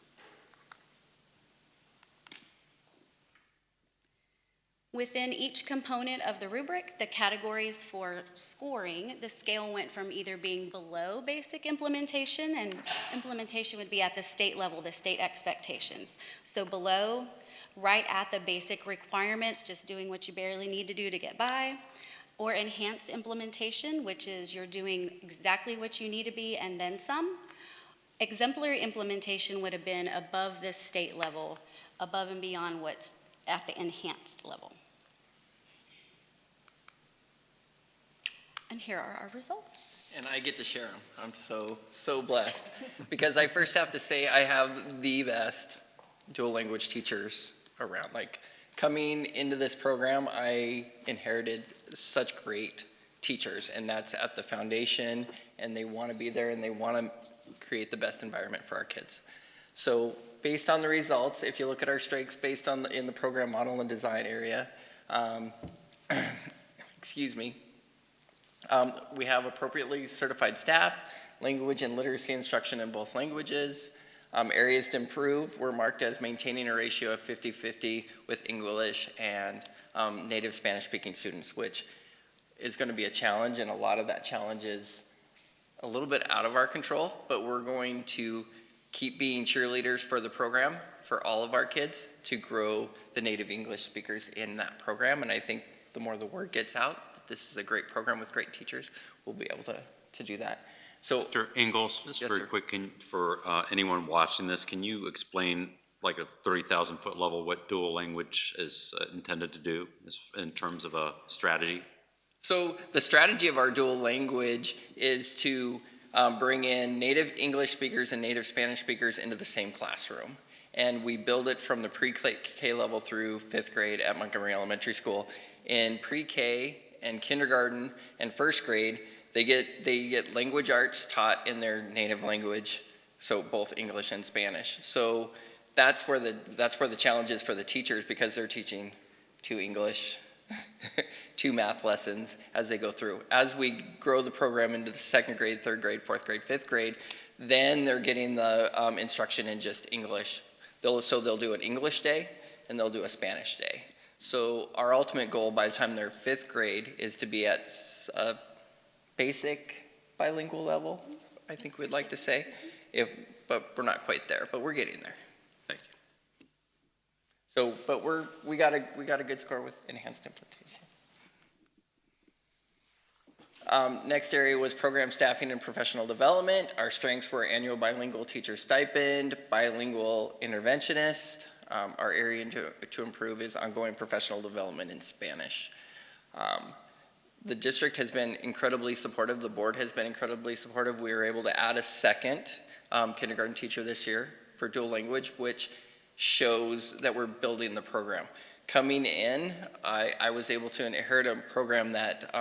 Within each component of the rubric, the categories for scoring, the scale went from either being below basic implementation, and implementation would be at the state level, the state expectations. So below, right at the basic requirements, just doing what you barely need to do to get by, or enhanced implementation, which is you're doing exactly what you need to be and then some. Exemplary implementation would have been above this state level, above and beyond what's at the enhanced level. And here are our results. And I get to share them. I'm so blessed. Because I first have to say I have the best dual language teachers around. Like, coming into this program, I inherited such great teachers, and that's at the foundation, and they want to be there, and they want to create the best environment for our kids. So based on the results, if you look at our strengths based on in the program model and design area, excuse me, we have appropriately certified staff, language and literacy instruction in both languages. Areas to improve were marked as maintaining a ratio of 50-50 with English and native Spanish-speaking students, which is going to be a challenge, and a lot of that challenge is a little bit out of our control, but we're going to keep being cheerleaders for the program for all of our kids to grow the native English speakers in that program. And I think the more the word gets out that this is a great program with great teachers, we'll be able to do that. So, Mr. Ingalls, just yes, very sir. quick, for anyone watching this, can you explain, like a 30,000-foot level, what dual language is intended to do in terms of a strategy? So the strategy of our dual language is to bring in native English speakers and native Spanish speakers into the same classroom. And we build it from the pre-K level through 5th grade at Montgomery Elementary School. In pre-K and kindergarten and 1st grade, they get language arts taught in their native language, so both English and Spanish. So that's where the challenge is for the teachers, because they're teaching 2 English 2 math lessons as they go through. As we grow the program into the 2nd grade, 3rd grade, 4th grade, 5th grade, then they're getting the instruction in just English. They'll do an English day and they'll do a Spanish day. So our ultimate goal by the time they're 5th grade is to be at a basic bilingual level, I think we'd like to say, but we're not quite there, but we're getting there. Thank you. So, but we got a good score with enhanced implementation. Next area was program staffing and professional development. Our strengths were annual bilingual teacher stipend, bilingual interventionist. Our area to improve is ongoing professional development in Spanish. The district has been incredibly supportive. The board has been incredibly supportive. We were able to add a 2nd kindergarten teacher this year for dual language, which shows that we're building the program. Coming in, I was able to inherit a program that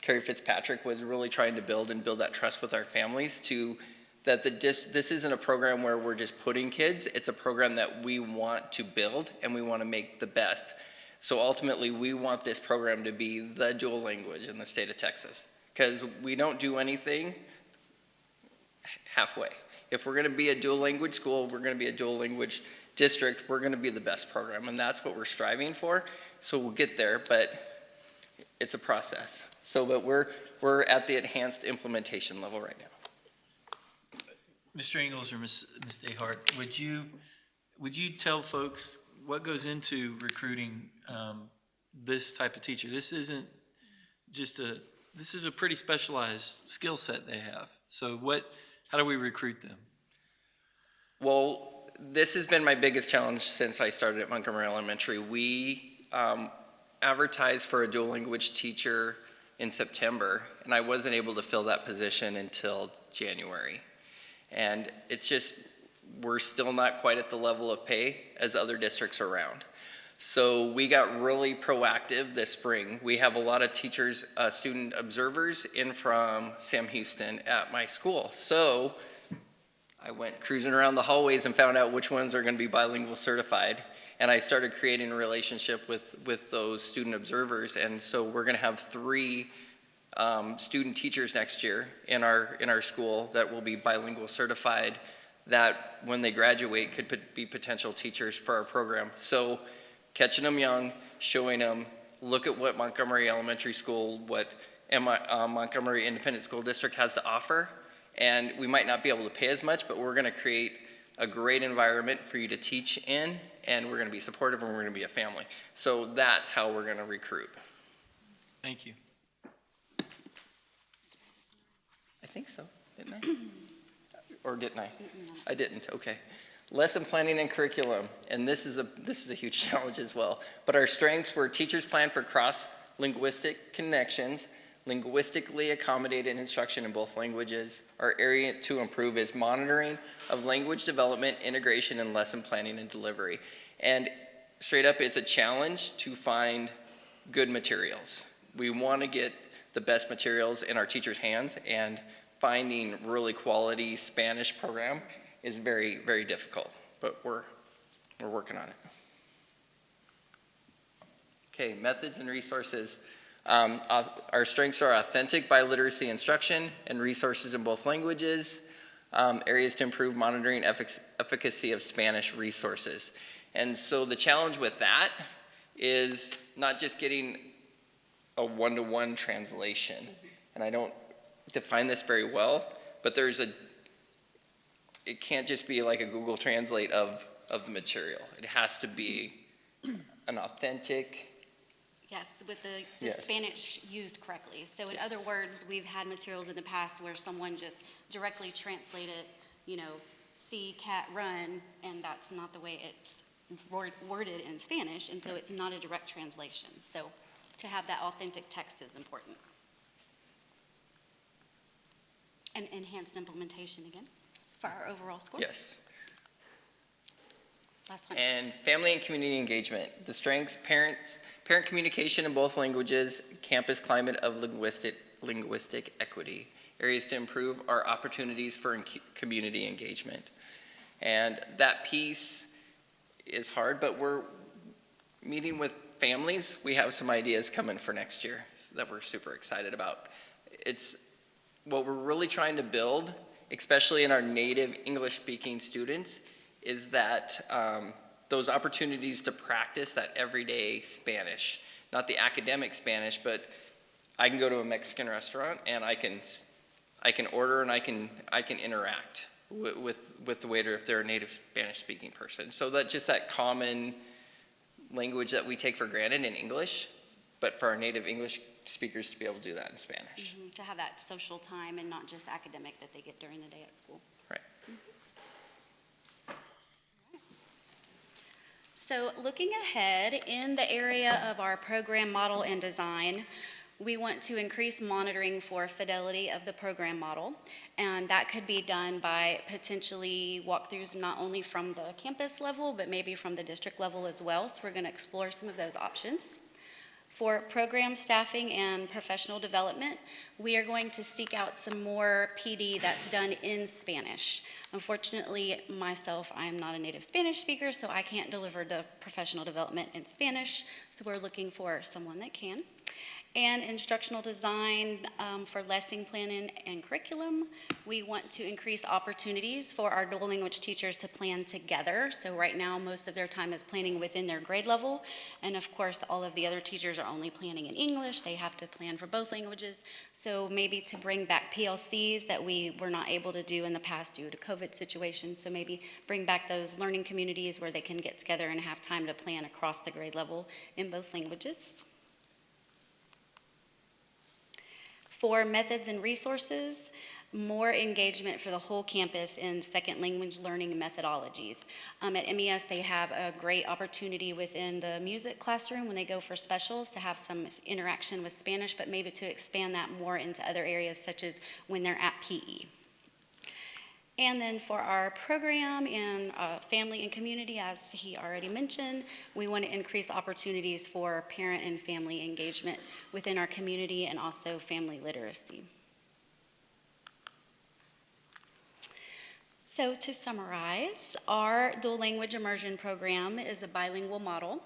Carrie Fitzpatrick was really trying to build that trust with our families that this isn't a program where we're just putting kids, it's a program that we want to build and we want to make the best. So ultimately, we want this program to be the dual language in the state of Texas, because we don't do anything halfway. If we're going to be a dual language school, we're going to be a dual language district, we're going to be the best program, and that's what we're striving for. So we'll get there, but it's a process. But we're at the enhanced implementation level right now. Mr. Ingalls or Ms. Dehart, would you tell folks what goes into recruiting this type of teacher? This isn't just this is a pretty specialized skill set they have. So how do we recruit them? Well, this has been my biggest challenge since I started at Montgomery Elementary. We advertised for a dual language teacher in September, and I wasn't able to fill that position until January. And it's just, we're still not quite at the level of pay as other districts around. So we got really proactive this spring. We have a lot of teachers, student observers in from Sam Houston at my school. So I went cruising around the hallways and found out which ones are going to be bilingual certified. And I started creating a relationship with those student observers. And so we're going to have 3 student teachers next year in our school that will be bilingual certified, that when they graduate could be potential teachers for our program. So catching them young, showing them, look at what Montgomery Elementary School, what Montgomery Independent School District has to offer. And we might not be able to pay as much, but we're going to create a great environment for you to teach in, and we're going to be supportive, and we're going to be a family. So that's how we're going to recruit. Thank you. I think so, didn't I? Or didn't I? I didn't, okay. Lesson planning and curriculum, and this is a huge challenge as well. But our strengths were teachers plan for cross-linguistic connections, linguistically accommodated instruction in both languages. Our area to improve is monitoring of language development, integration, and lesson planning and delivery. And straight up, it's a challenge to find good materials. We want to get the best materials in our teachers' hands, and finding really quality Spanish program is very, very difficult, but we're working on it. Okay, methods and resources. Our strengths are authentic biliteracy instruction and resources in both languages, areas to improve monitoring efficacy of Spanish resources. And so the challenge with that is not just getting a one-to-one translation, and I don't define this very well, but it can't just be like a Google Translate of the material. It has to be an authentic. Yes, with the Yes. Spanish used correctly. So in other words, we've had materials in the past where someone just directly translated, see cat run, and that's not the way it's worded in Spanish, and so it's not a direct translation. So to have that authentic text is important. And enhanced implementation again for our overall score. Yes. Last one. And family and community engagement. The strengths, parent communication in both languages, campus climate of linguistic equity. Areas to improve are opportunities for community engagement. And that piece is hard, but we're meeting with families, we have some ideas coming for next year that we're super excited about. It's what we're really trying to build, especially in our native English-speaking students, is that those opportunities to practice that everyday Spanish, not the academic Spanish, but I can go to a Mexican restaurant and I can order and I can interact with the waiter if they're a native Spanish-speaking person. So that just that common language that we take for granted in English, but for our native English speakers to be able to do that in Spanish. Mm-hmm. To have that social time and not just academic that they get during the day at school. Right. So looking ahead in the area of our program model and design, we want to increase monitoring for fidelity of the program model, and that could be done by potentially walkthroughs not only from the campus level, but maybe from the district level as well. So we're going to explore some of those options. For program staffing and professional development, we are going to seek out some more PD that's done in Spanish. Unfortunately, myself, I'm not a native Spanish speaker, so I can't deliver the professional development in Spanish, so we're looking for someone that can. And instructional design for lesson planning and curriculum. We want to increase opportunities for our dual language teachers to plan together. So right now, most of their time is planning within their grade level. And of course, all of the other teachers are only planning in English. They have to plan for both languages. So maybe to bring back PLCs that we were not able to do in the past due to COVID situations. So maybe bring back those learning communities where they can get together and have time to plan across the grade level in both languages. For methods and resources, more engagement for the whole campus in second language learning methodologies. At MES, they have a great opportunity within the music classroom when they go for specials to have some interaction with Spanish, but maybe to expand that more into other areas such as when they're at PE. And then for our program in family and community, as he already mentioned, we want to increase opportunities for parent and family engagement within our community and also family literacy. So to summarize, our dual language immersion program is a bilingual model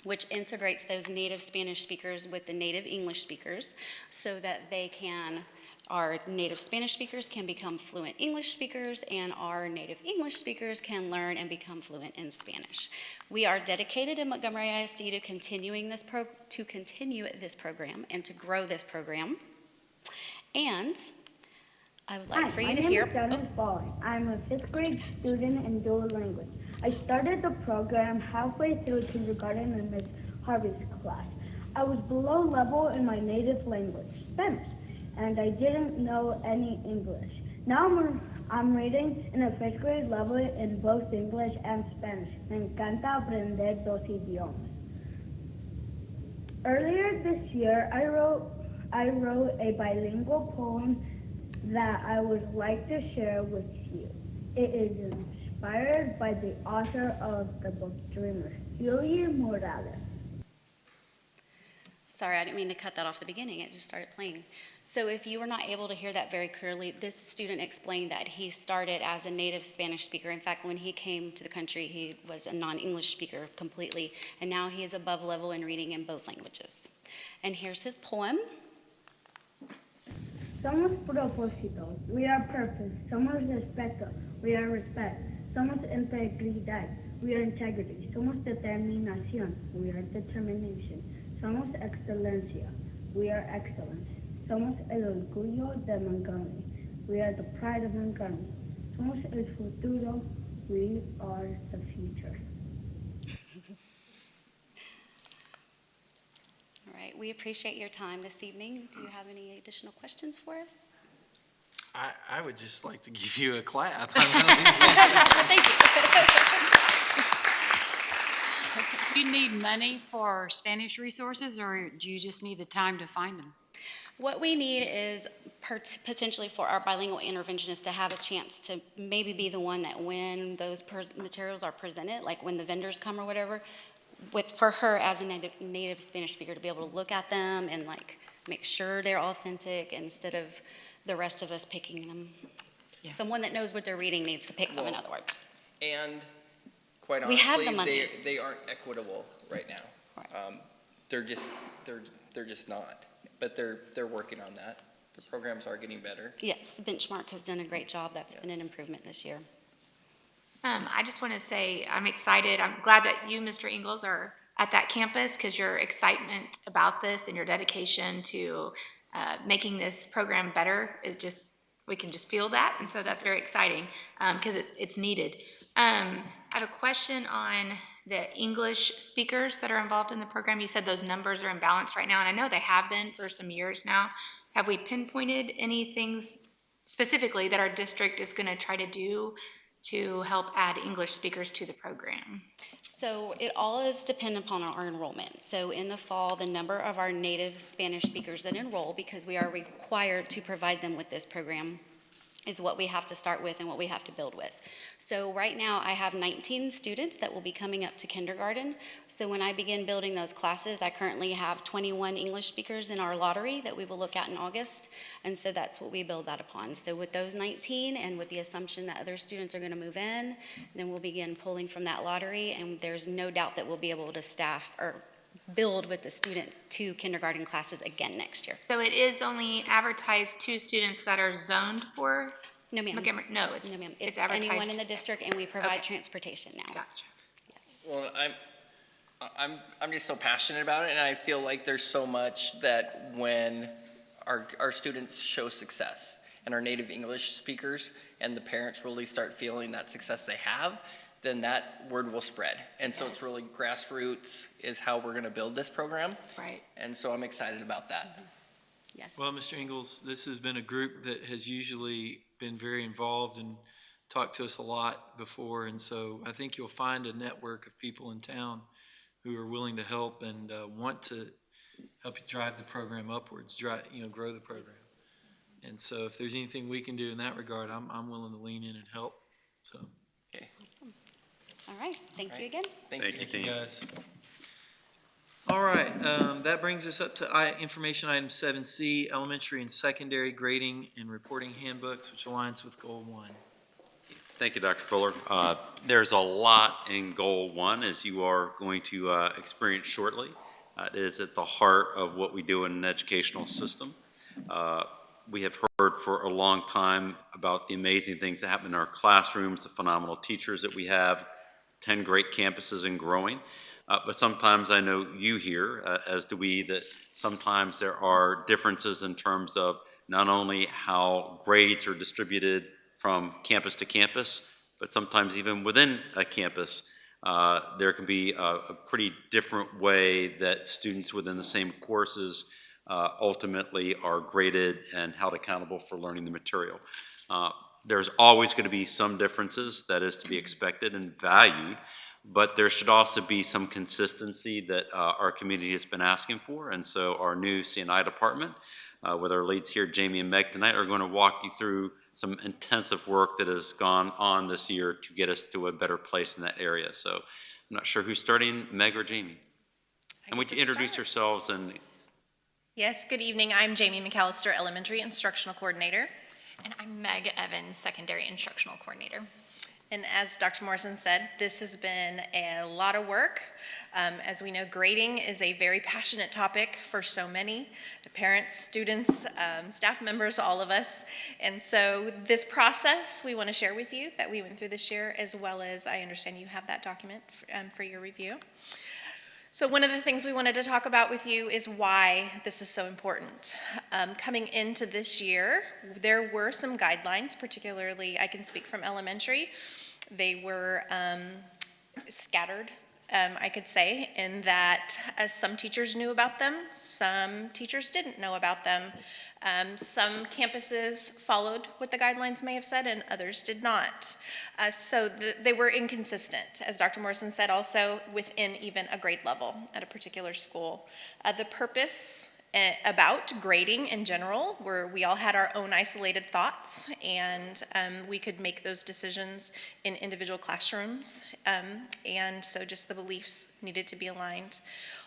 which integrates those native Spanish speakers with the native English speakers so that they can our native Spanish speakers can become fluent English speakers, and our native English speakers can learn and become fluent in Spanish. We are dedicated in Montgomery ISD to continue this program and to grow this program. And I would like for you to hear. My name is Ball. I'm a 5th grade student in dual language. I started the program halfway through kindergarten in Ms. Harvey's class. I was below level in my native language, Spanish, and I didn't know any English. Now I'm reading in a 5th grade level in both English and Spanish. Me encanta aprender dos idiomas. Earlier this year, I wrote a bilingual poem that I would like to share with you. It is inspired by the author of the book Dreamers, Julia Morales. Sorry, I didn't mean to cut that off the beginning. It just started playing. So if you were not able to hear that very clearly, this student explained that he started as a native Spanish speaker. In fact, when he came to the country, he was a non-English speaker completely, and now he is above level in reading in both languages. And here's his poem. Somos propósito, we are purpose. Somos respeto, we are respect. Somos integridad, we are integrity. Somos determinación, we are determination. Somos excelencia, we are excellence. Somos el orgullo de Montgomery, we are the pride of Montgomery. Somos el futuro, we are the future. All right, we appreciate your time this evening. Do you have any additional questions for us? I would just like to give you a clap. Thank you. Do you need money for Spanish resources, or do you just need the time to find them? What we need is potentially for our bilingual interventionists to have a chance to maybe be the one that when those materials are presented, like when the vendors come or whatever, for her as a native Spanish speaker to be able to look at them and like make sure they're authentic instead of the rest of us picking them. Yeah. Someone that knows what they're reading needs to pick them, in other words. And quite we have honestly, the money. they aren't equitable right now. They're just not, but they're working on that. The programs are getting better. Yes, Benchmark has done a great job. That's been an improvement this year. I just want to say I'm excited. I'm glad that you, Mr. Ingalls, are at that campus because your excitement about this and your dedication to making this program better is just, we can just feel that. And so that's very exciting because it's needed. I have a question on the English speakers that are involved in the program. You said those numbers are imbalanced right now, and I know they have been for some years now. Have we pinpointed any things specifically that our district is going to try to do to help add English speakers to the program? So it all is dependent upon our enrollment. So in the fall, the number of our native Spanish speakers that enroll, because we are required to provide them with this program, is what we have to start with and what we have to build with. So right now I have 19 students that will be coming up to kindergarten. So when I begin building those classes, I currently have 21 English speakers in our lottery that we will look at in August. And so that's what we build that upon. So with those 19 and with the assumption that other students are going to move in, then we'll begin pulling from that lottery, and there's no doubt that we'll be able to staff or build with the students 2 kindergarten classes again next year. So it is only advertised to students that are zoned for? No, ma'am. Montgomery? No, it's advertised. Anyone in the district, and we provide transportation now. Gotcha. Well, I'm just so passionate about it, and I feel like there's so much that when our students show success and our native English speakers and the parents really start feeling that success they have, then that word will spread. And so it's really grassroots is how we're going to build this program. Right. And so I'm excited about that. Yes. Well, Mr. Ingalls, this has been a group that has usually been very involved and talked to us a lot before, and so I think you'll find a network of people in town who are willing to help and want to help you drive the program upwards, grow the program. And so if there's anything we can do in that regard, I'm willing to lean in and help. So. Okay. Awesome. All right. Thank you again. Thank you, guys. All right, that brings us up to information item 7C, elementary and secondary grading and reporting handbooks, which aligns with goal 1. Thank you, Dr. Fuller. There's a lot in goal 1, as you are going to experience shortly. It is at the heart of what we do in an educational system. We have heard for a long time about the amazing things that happen in our classrooms, the phenomenal teachers that we have, 10 great campuses and growing. But sometimes I know you hear, as do we, that sometimes there are differences in terms of not only how grades are distributed from campus to campus, but sometimes even within a campus, there can be a pretty different way that students within the same courses ultimately are graded and held accountable for learning the material. There's always going to be some differences that is to be expected and valued, but there should also be some consistency that our community has been asking for. And so our new C&I department, with our leads here, Jamie and Meg tonight, are going to walk you through some intensive work that has gone on this year to get us to a better place in that area. So I'm not sure who's starting, Meg or Jamie. And would you introduce yourselves? And Yes, good evening. I'm Jamie McAllister, Elementary Instructional Coordinator. And I'm Meg Evans, Secondary Instructional Coordinator. And as Dr. Morrison said, this has been a lot of work. As we know, grading is a very passionate topic for so many, the parents, students, staff members, all of us. And so this process we want to share with you that we went through this year, as well as I understand you have that document for your review. So one of the things we wanted to talk about with you is why this is so important. Coming into this year, there were some guidelines, particularly I can speak from elementary. They were scattered, I could say, in that some teachers knew about them, some teachers didn't know about them. Some campuses followed what the guidelines may have said and others did not. So they were inconsistent, as Dr. Morrison said, also within even a grade level at a particular school. The purpose about grading in general, where we all had our own isolated thoughts and we could make those decisions in individual classrooms. And so just the beliefs needed to be aligned.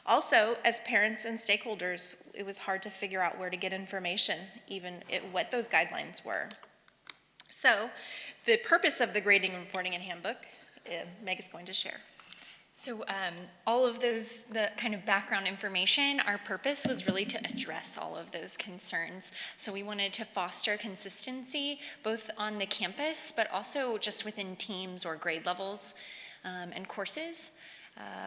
Also, as parents and stakeholders, it was hard to figure out where to get information, even what those guidelines were. So the purpose of the grading, reporting, and handbook, Meg is going to share. So all of those, the kind of background information, our purpose was really to address all of those concerns. So we wanted to foster consistency both on the campus, but also just within teams or grade levels and courses.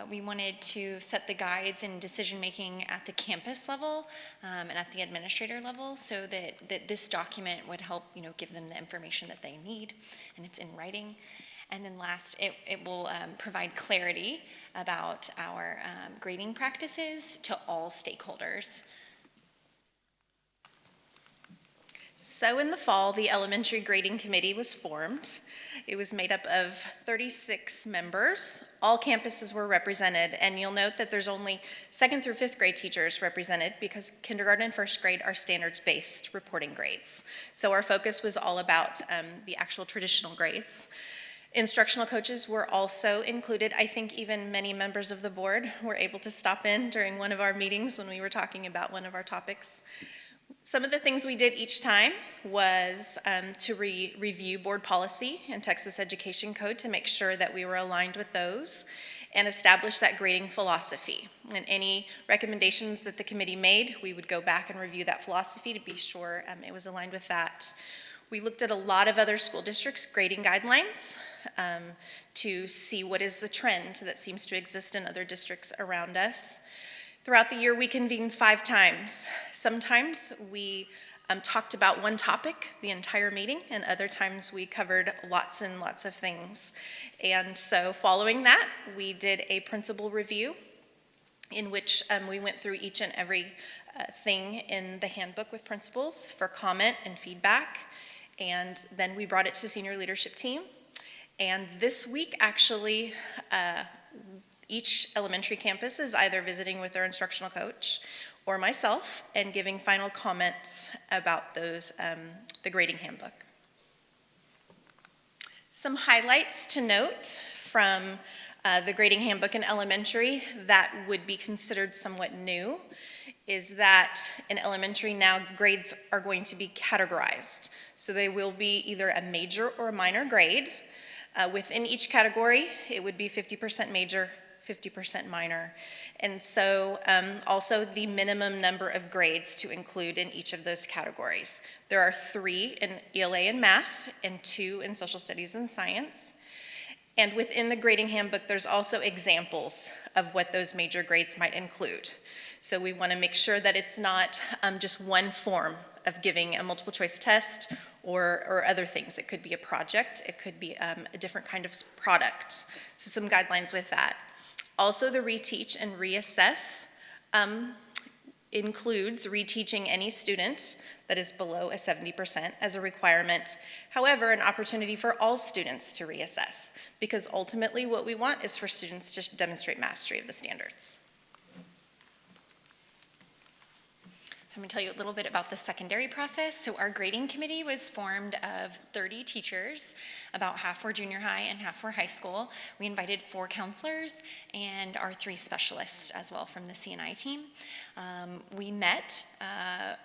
We wanted to set the guides and decision-making at the campus level and at the administrator level so that this document would help, give them the information that they need, and it's in writing. And then last, it will provide clarity about our grading practices to all stakeholders. So in the fall, the Elementary Grading Committee was formed. It was made up of 36 members. All campuses were represented, and you'll note that there's only 2nd through 5th grade teachers represented because kindergarten and 1st grade are standards-based reporting grades. So our focus was all about the actual traditional grades. Instructional coaches were also included. I think even many members of the board were able to stop in during one of our meetings when we were talking about one of our topics. Some of the things we did each time was to review board policy and Texas Education Code to make sure that we were aligned with those and establish that grading philosophy. And any recommendations that the committee made, we would go back and review that philosophy to be sure it was aligned with that. We looked at a lot of other school districts' grading guidelines to see what is the trend that seems to exist in other districts around us. Throughout the year, we convened 5 times. Sometimes we talked about one topic the entire meeting, and other times we covered lots and lots of things. And so following that, we did a principal review in which we went through each and every thing in the handbook with principals for comment and feedback. And then we brought it to senior leadership team. And this week, actually, each elementary campus is either visiting with their instructional coach or myself and giving final comments about those, the grading handbook. Some highlights to note from the grading handbook in elementary that would be considered somewhat new is that in elementary now grades are going to be categorized. So they will be either a major or a minor grade. Within each category, it would be 50% major, 50% minor. And so also the minimum number of grades to include in each of those categories. There are 3 in ELA and math and 2 in social studies and science. And within the grading handbook, there's also examples of what those major grades might include. So we want to make sure that it's not just one form of giving a multiple choice test or other things. It could be a project, it could be a different kind of product. So some guidelines with that. Also, the Reteach and Reassess includes reteaching any student that is below a 70% as a requirement. However, an opportunity for all students to reassess, because ultimately what we want is for students to demonstrate mastery of the standards. So I'm going to tell you a little bit about the secondary process. So our grading committee was formed of 30 teachers. About half were junior high and half were high school. We invited 4 counselors and our 3 specialists as well from the C&I team. We met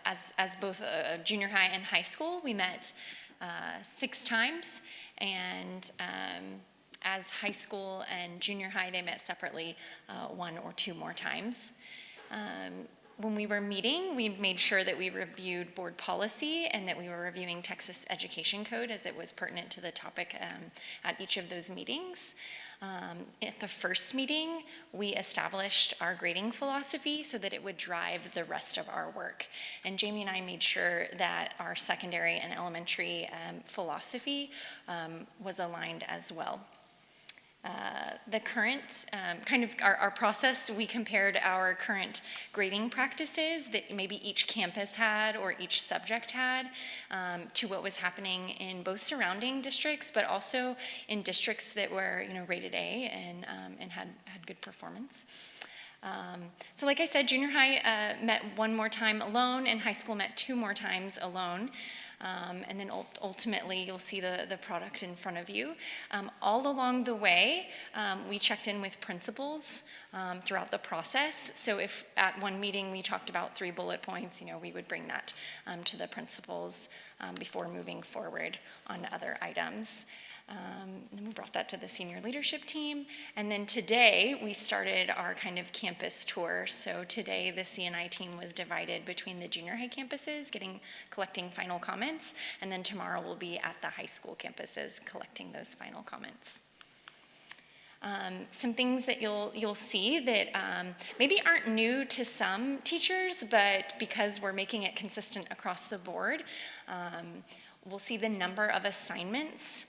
as both junior high and high school. We met 6 times, and as high school and junior high, they met separately 1 or 2 more times. When we were meeting, we made sure that we reviewed board policy and that we were reviewing Texas Education Code as it was pertinent to the topic at each of those meetings. At the first meeting, we established our grading philosophy so that it would drive the rest of our work. And Jamie and I made sure that our secondary and elementary philosophy was aligned as well. The current, kind of our process, we compared our current grading practices that maybe each campus had or each subject had to what was happening in both surrounding districts, but also in districts that were, rated A and had good performance. So like I said, junior high met 1 more time alone, and high school met 2 more times alone. And then ultimately you'll see the product in front of you. All along the way, we checked in with principals throughout the process. So if at one meeting we talked about 3 bullet points, we would bring that to the principals before moving forward on other items. And we brought that to the senior leadership team. And then today, we started our kind of campus tour. So today, the CNI team was divided between the junior high campuses, collecting final comments. And then tomorrow, we'll be at the high school campuses collecting those final comments. Some things that you'll see that maybe aren't new to some teachers, but because we're making it consistent across the board, we'll see the number of assignments.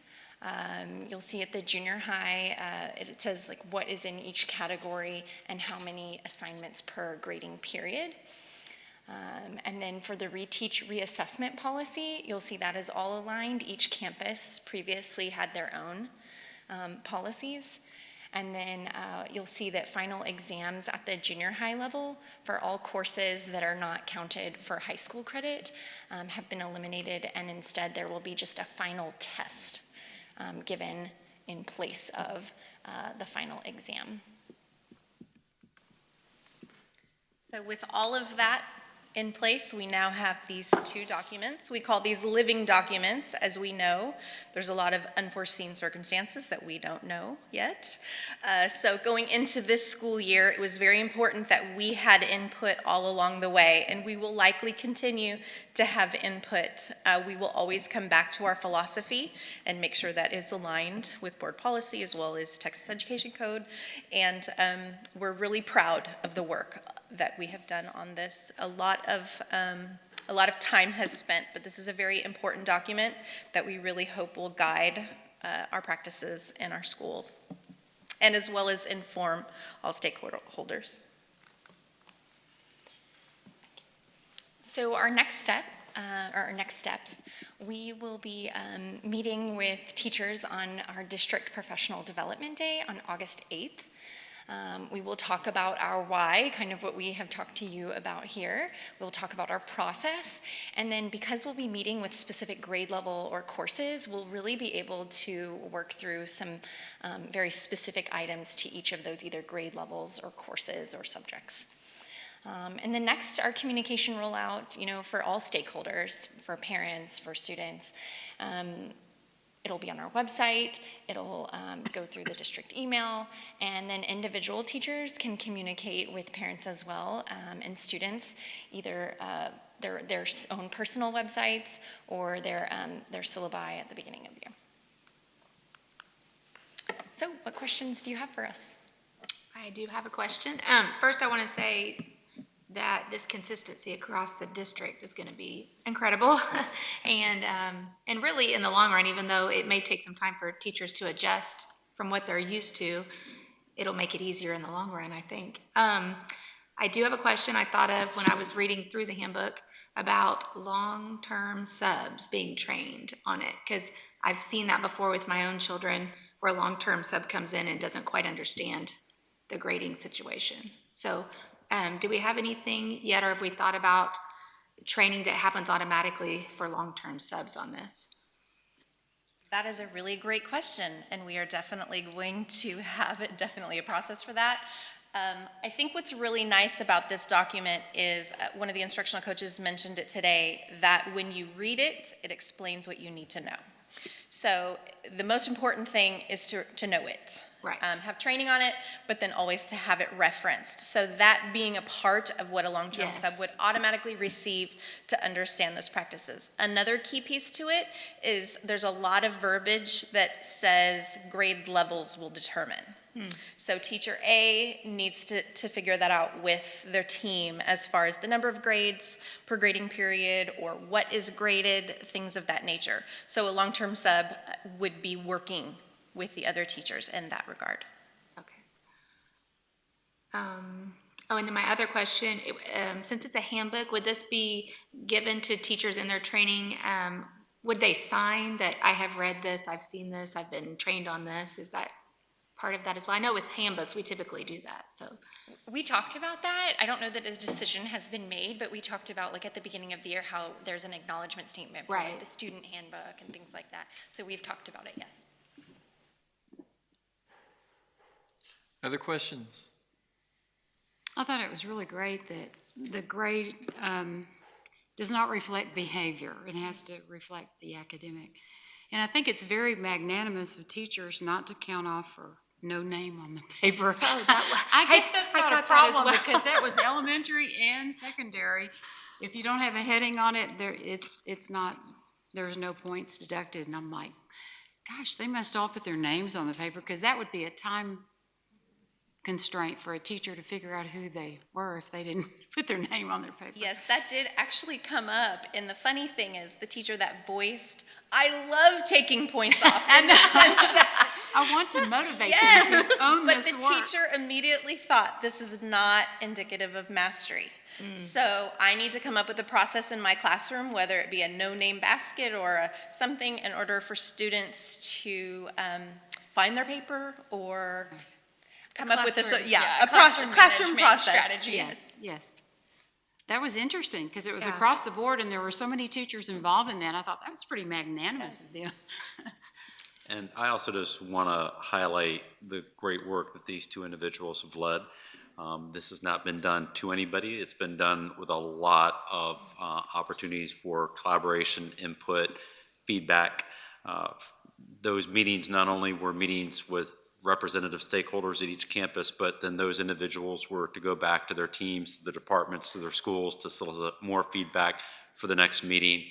You'll see at the junior high, it says like what is in each category and how many assignments per grading period. And then for the Reteach Reassessment policy, you'll see that is all aligned. Each campus previously had their own policies. And then you'll see that final exams at the junior high level for all courses that are not counted for high school credit have been eliminated, and instead there will be just a final test given in place of the final exam. So with all of that in place, we now have these two documents. We call these living documents. As we know, there's a lot of unforeseen circumstances that we don't know yet. So going into this school year, it was very important that we had input all along the way, and we will likely continue to have input. We will always come back to our philosophy and make sure that is aligned with board policy as well as Texas Education Code, and we're really proud of the work that we have done on this. A lot of time has spent, but this is a very important document that we really hope will guide our practices in our schools, and as well as inform all stakeholders. So our next step, or our next steps, we will be meeting with teachers on our District Professional Development Day on August 8th. We will talk about our why, kind of what we have talked to you about here. We'll talk about our process, and then because we'll be meeting with specific grade level or courses, we'll really be able to work through some very specific items to each of those either grade levels or courses or subjects. And then next, our communication rollout, for all stakeholders, for parents, for students. It'll be on our website, it'll go through the district email, and then individual teachers can communicate with parents as well, and students, either their own personal websites or their syllabi at the beginning of the year. So what questions do you have for us? I do have a question. First, I want to say that this consistency across the district is going to be incredible. And really in the long run, even though it may take some time for teachers to adjust from what they're used to, it'll make it easier in the long run, I think. I do have a question I thought of when I was reading through the handbook about long-term subs being trained on it, because I've seen that before with my own children where a long-term sub comes in and doesn't quite understand the grading situation. So do we have anything yet, or have we thought about training that happens automatically for long-term subs on this? That is a really great question, and we are definitely going to have a process for that. I think what's really nice about this document is one of the instructional coaches mentioned it today, that when you read it, it explains what you need to know. So the most important thing is to know it. Right. Have training on it, but then always to have it referenced. So that being a part of what a long-term sub would automatically receive to understand those practices. Another key piece to it is there's a lot of verbiage that says grade levels will determine. So teacher A needs to figure that out with their team as far as the number of grades per grading period or what is graded, things of that nature. So a long-term sub would be working with the other teachers in that regard. Okay. And then my other question, since it's a handbook, would this be given to teachers in their training? Would they sign that I have read this, I've seen this, I've been trained on this? Is that part of that as well? I know with handbooks, we typically do that, so. We talked about that. I don't know that a decision has been made, but we talked about, like, at the beginning of the year, how there's an acknowledgement statement for like, the student handbook and things like that. So we've talked about it, yes. Other questions? I thought it was really great that the grade does not reflect behavior. It has to reflect the academic. And I think it's very magnanimous of teachers not to count off for no name on the paper. I guess that's not a problem because that was elementary and secondary. If you don't have a heading on it, it's not, there's no points deducted. And I'm like, gosh, they must all put their names on the paper because that would be a time constraint for a teacher to figure out who they were if they didn't put their name on their paper. Yes, that did actually come up. And the funny thing is, the teacher that voiced, I love taking points off in the sense that I want to motivate them to own but this the work. teacher immediately thought this is not indicative of mastery. So I need to come up with a process in my classroom, whether it be a no-name basket or something, in order for students to find their paper or come up with a classroom process strategy. Yes. That was interesting because it was across the board and there were so many teachers involved in that. I thought that was pretty magnanimous of them. And I also just want to highlight the great work that these two individuals have led. This has not been done to anybody. It's been done with a lot of opportunities for collaboration, input, feedback. Those meetings not only were meetings with representative stakeholders at each campus, but then those individuals were to go back to their teams, to the departments, to their schools to solicit more feedback for the next meeting.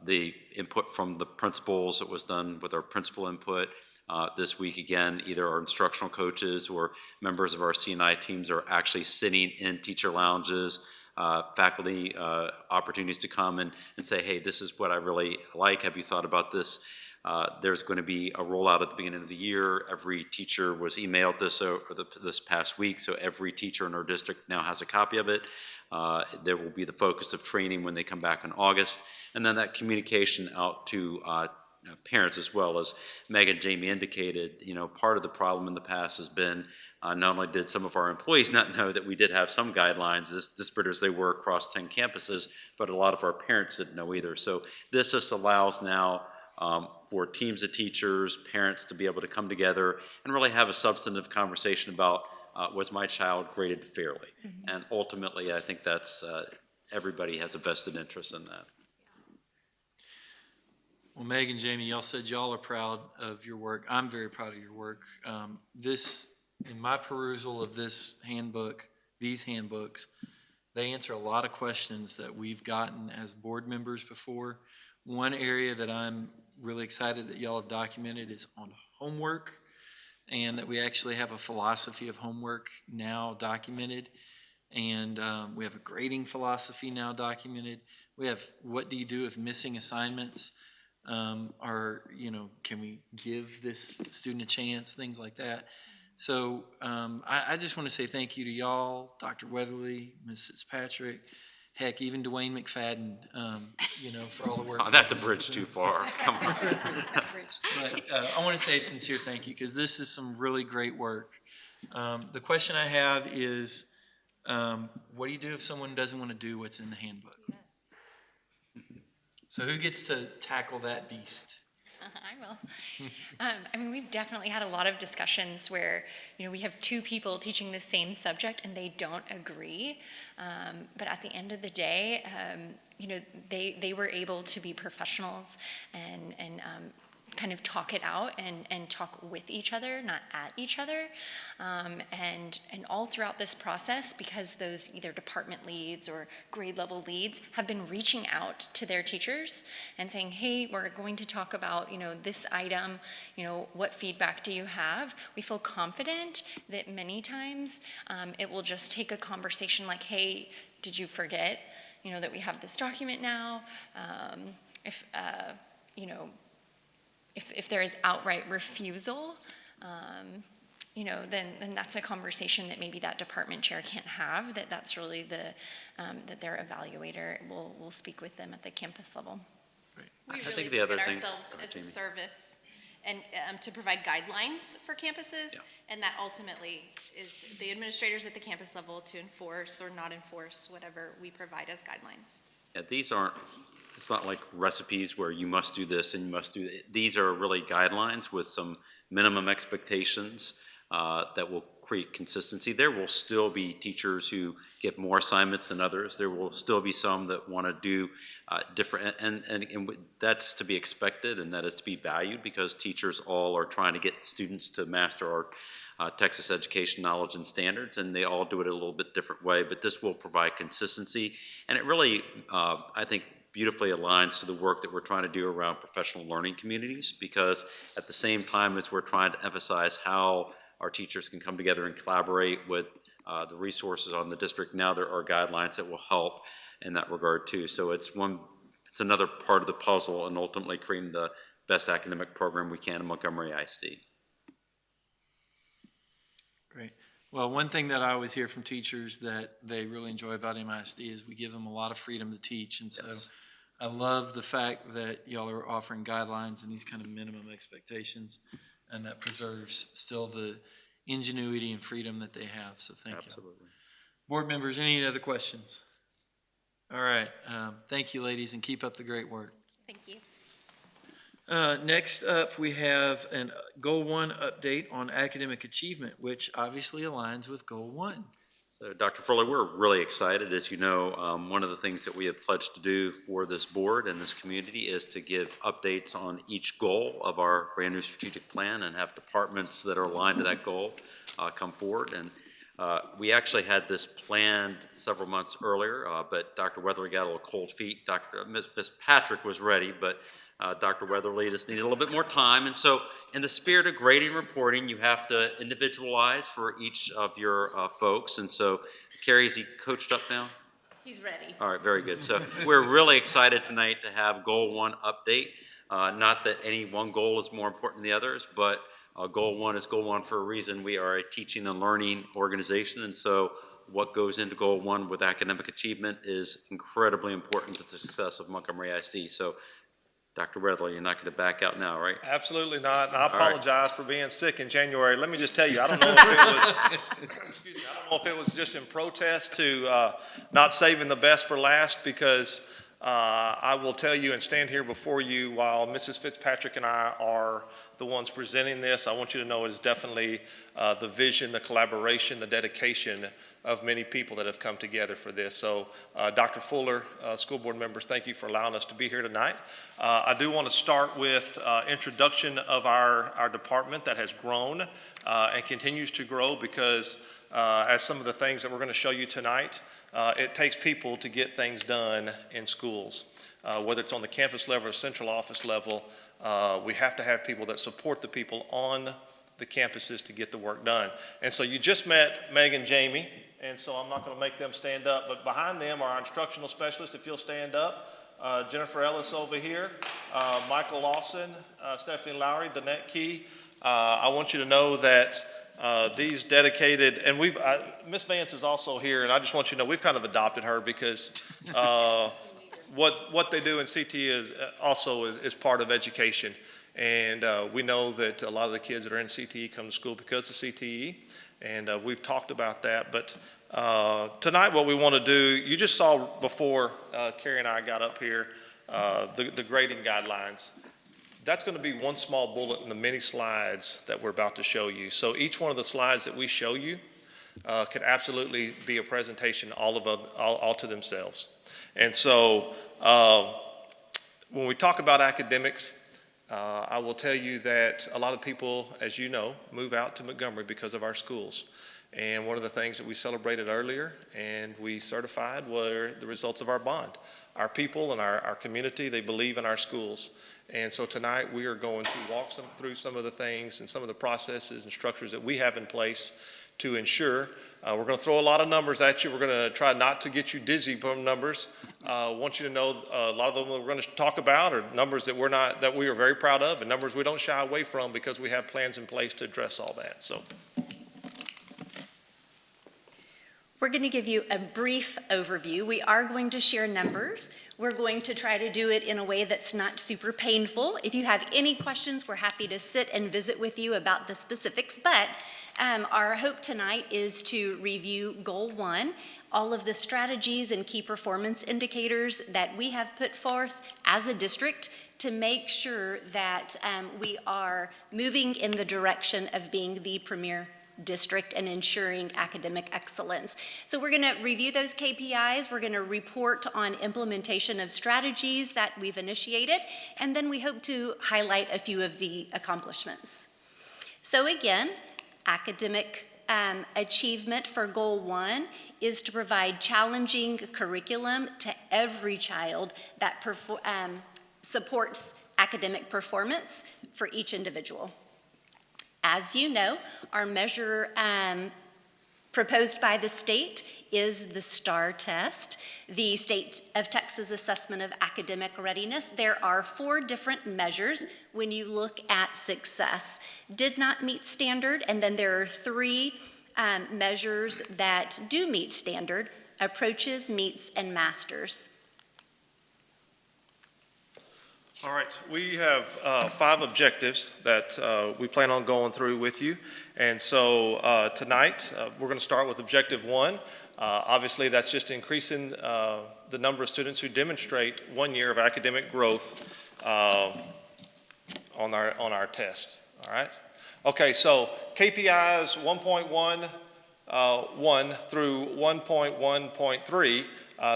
The input from the principals, it was done with our principal input. This week again, either our instructional coaches or members of our C&I teams are actually sitting in teacher lounges, faculty opportunities to come and say, hey, this is what I really like. Have you thought about this? There's going to be a rollout at the beginning of the year. Every teacher was emailed this past week, so every teacher in our district now has a copy of it. There will be the focus of training when they come back in August, and then that communication out to parents as well. As Meg and Jamie indicated, part of the problem in the past has been not only did some of our employees not know that we did have some guidelines, as disparate as they were across 10 campuses, but a lot of our parents didn't know either. So this just allows now for teams of teachers, parents to be able to come together and really have a substantive conversation about was my child graded fairly? And ultimately, I think that's everybody has a vested interest in that. Well, Meg and Jamie, y'all said y'all are proud of your work. I'm very proud of your work. In my perusal of this handbook, these handbooks, they answer a lot of questions that we've gotten as board members before. One area that I'm really excited that y'all have documented is on homework, and that we actually have a philosophy of homework now documented. And we have a grading philosophy now documented. We have what do you do if missing assignments can we give this student a chance, things like that. So I just want to say thank you to y'all, Dr. Weatherly, Ms. Fitzpatrick, heck, even Dwayne McFadden, for all the work. Oh, that's a bridge too far. Come on. But I want to say a sincere thank you because this is some really great work. The question I have is, what do you do if someone doesn't want to do what's in the handbook? So who gets to tackle that beast? I will. We've definitely had a lot of discussions where, we have two people teaching the same subject and they don't agree. But at the end of the day, they were able to be professionals and kind of talk it out and talk with each other, not at each other. And all throughout this process, because those either department leads or grade level leads have been reaching out to their teachers and saying, hey, we're going to talk about, this item, what feedback do you have? We feel confident that many times it will just take a conversation like, hey, did you forget, that we have this document now? If there is outright refusal, then that's a conversation that maybe that department chair can't have. That's really that their evaluator will speak with them at the campus level. Right. We I really think the look other at thing ourselves as a service and to provide guidelines for campuses, and that ultimately is the administrators at the campus level to enforce or not enforce whatever we provide as guidelines. Yeah, it's not like recipes where you must do this and you must do that. These are really guidelines with some minimum expectations that will create consistency. There will still be teachers who get more assignments than others. There will still be some that want to do different, and that's to be expected, and that is to be valued, because teachers all are trying to get students to master our Texas education knowledge and standards, and they all do it a little bit different way, but this will provide consistency, and it really, I think, beautifully aligns to the work that we're trying to do around professional learning communities, because at the same time as we're trying to emphasize how our teachers can come together and collaborate with the resources on the district, now there are guidelines that will help in that regard too. So it's another part of the puzzle, and ultimately creating the best academic program we can in Montgomery ISD. Great. Well, one thing that I always hear from teachers that they really enjoy about MISD is we give them a lot of freedom to teach. And so I love the fact that y'all are offering guidelines and these kind of minimum expectations, and that preserves still the ingenuity and freedom that they have. So thank you. Absolutely. Board members, any other questions? All right. Thank you, ladies, and keep up the great work. Thank you. Next up, we have a Goal 1 update on academic achievement, which obviously aligns with Goal 1. So, Dr. Fuller, we're really excited. As you know, one of the things that we have pledged to do for this board and this community is to give updates on each goal of our brand new strategic plan, and have departments that are aligned to that goal come forward. And we actually had this planned several months earlier, but Dr. Weatherly got a little cold feet. Ms. Patrick was ready, but Dr. Weatherly just needed a little bit more time. And so in the spirit of grading and reporting, you have to individualize for each of your folks. And so, Carrie, is he coached up now? He's ready. All right, very good. So we're really excited tonight to have Goal 1 update. Not that any one goal is more important than the others, but Goal 1 is Goal 1 for a reason. We are a teaching and learning organization, and so what goes into Goal 1 with academic achievement is incredibly important to the success of Montgomery ISD. So, Dr. Weatherly, you're not going to back out now, right? Absolutely not. And I apologize for being sick in January. Let me just tell you, I don't know if it was, excuse me, I don't know if it was just in protest to not saving the best for last, because I will tell you and stand here before you while Mrs. Fitzpatrick and I are the ones presenting this. I want you to know it is definitely the vision, the collaboration, the dedication of many people that have come together for this. So Dr. Fuller, school board members, thank you for allowing us to be here tonight. I do want to start with introduction of our department that has grown and continues to grow, because as some of the things that we're going to show you tonight, it takes people to get things done in schools. Whether it's on the campus level or central office level, we have to have people that support the people on the campuses to get the work done. And so you just met Meg and Jamie, and so I'm not going to make them stand up, but behind them are our instructional specialists, if you'll stand up. Jennifer Ellis over here, Michael Lawson, Stephanie Lowry, Danette Key. I want you to know that these dedicated, and Miss Vance is also here, and I just want you to know we've kind of adopted her, because what they do in CTE is also is part of education. And we know that a lot of the kids that are in CTE come to school because of CTE, and we've talked about that. But tonight what we want to do, you just saw before Carrie and I got up here, the grading guidelines. That's going to be one small bullet in the many slides that we're about to show you. So each one of the slides that we show you could absolutely be a presentation all to themselves. And so when we talk about academics, I will tell you that a lot of people, as you know, move out to Montgomery because of our schools. And one of the things that we celebrated earlier and we certified were the results of our bond. Our people and our community, they believe in our schools. And so tonight we are going to walk through some of the things and some of the processes and structures that we have in place to ensure. We're going to throw a lot of numbers at you. We're going to try not to get you dizzy from numbers. I want you to know a lot of them that we're going to talk about are numbers that we are very proud of, and numbers we don't shy away from, because we have plans in place to address all that. So we're going to give you a brief overview. We are going to share numbers. We're going to try to do it in a way that's not super painful. If you have any questions, we're happy to sit and visit with you about the specifics, but our hope tonight is to review Goal 1. all of the strategies and key performance indicators that we have put forth as a district to make sure that we are moving in the direction of being the premier district and ensuring academic excellence. So we're going to review those KPIs, we're going to report on implementation of strategies that we've initiated, and then we hope to highlight a few of the accomplishments. So again, academic achievement for Goal 1 is to provide challenging curriculum to every child that supports academic performance for each individual. As you know, our measure proposed by the state is the STAR test, the State of Texas Assessment of Academic Readiness. There are 4 different measures when you look at success. Did not meet standard, and then there are 3 measures that do meet standard: approaches, meets, and masters. All right, we have 5 objectives that we plan on going through with you. And so tonight, we're going to start with objective 1. Obviously, that's just increasing the number of students who demonstrate 1 year of academic growth on our test. All right? Okay, so KPIs 1.1 through 1.1.3.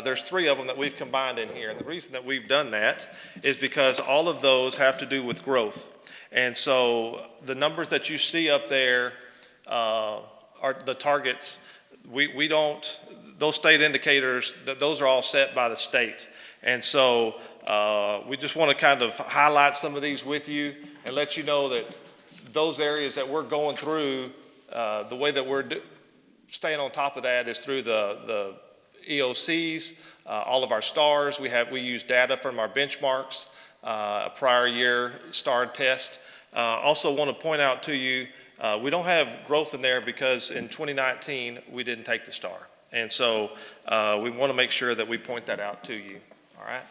There's 3 of them that we've combined in here. And the reason that we've done that is because all of those have to do with growth. And so the numbers that you see up there are the targets. We don't, those state indicators, those are all set by the state. And so we just want to kind of highlight some of these with you and let you know that those areas that we're going through, the way that we're staying on top of that is through the EOCs, all of our stars. We use data from our benchmarks, a prior year star test. Also want to point out to you, we don't have growth in there because in 2019 we didn't take the star. And so we want to make sure that we point that out to you. All right?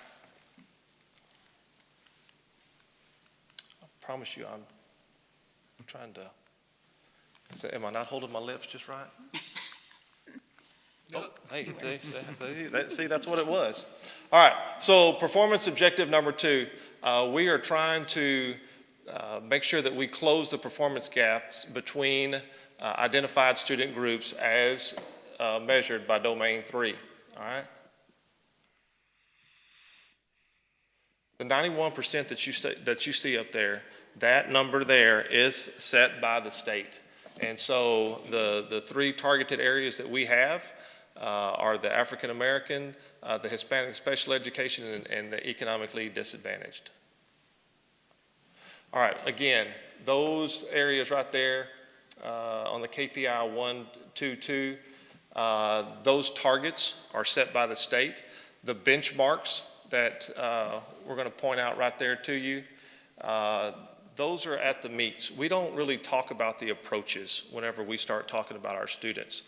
I promise you, I'm trying to, am I not holding my lips just right? Oh, hey, see, that's what it was. All right, so performance objective number 2. We are trying to make sure that we close the performance gaps between identified student groups as measured by Domain 3, all right? The 91% that you see up there, that number there is set by the state. And so the 3 targeted areas that we have are the African American, the Hispanic special education, and the economically disadvantaged. All right, again, those areas right there on the KPI 122, those targets are set by the state. The benchmarks that we're going to point out right there to you, those are at the meets. We don't really talk about the approaches whenever we start talking about our students.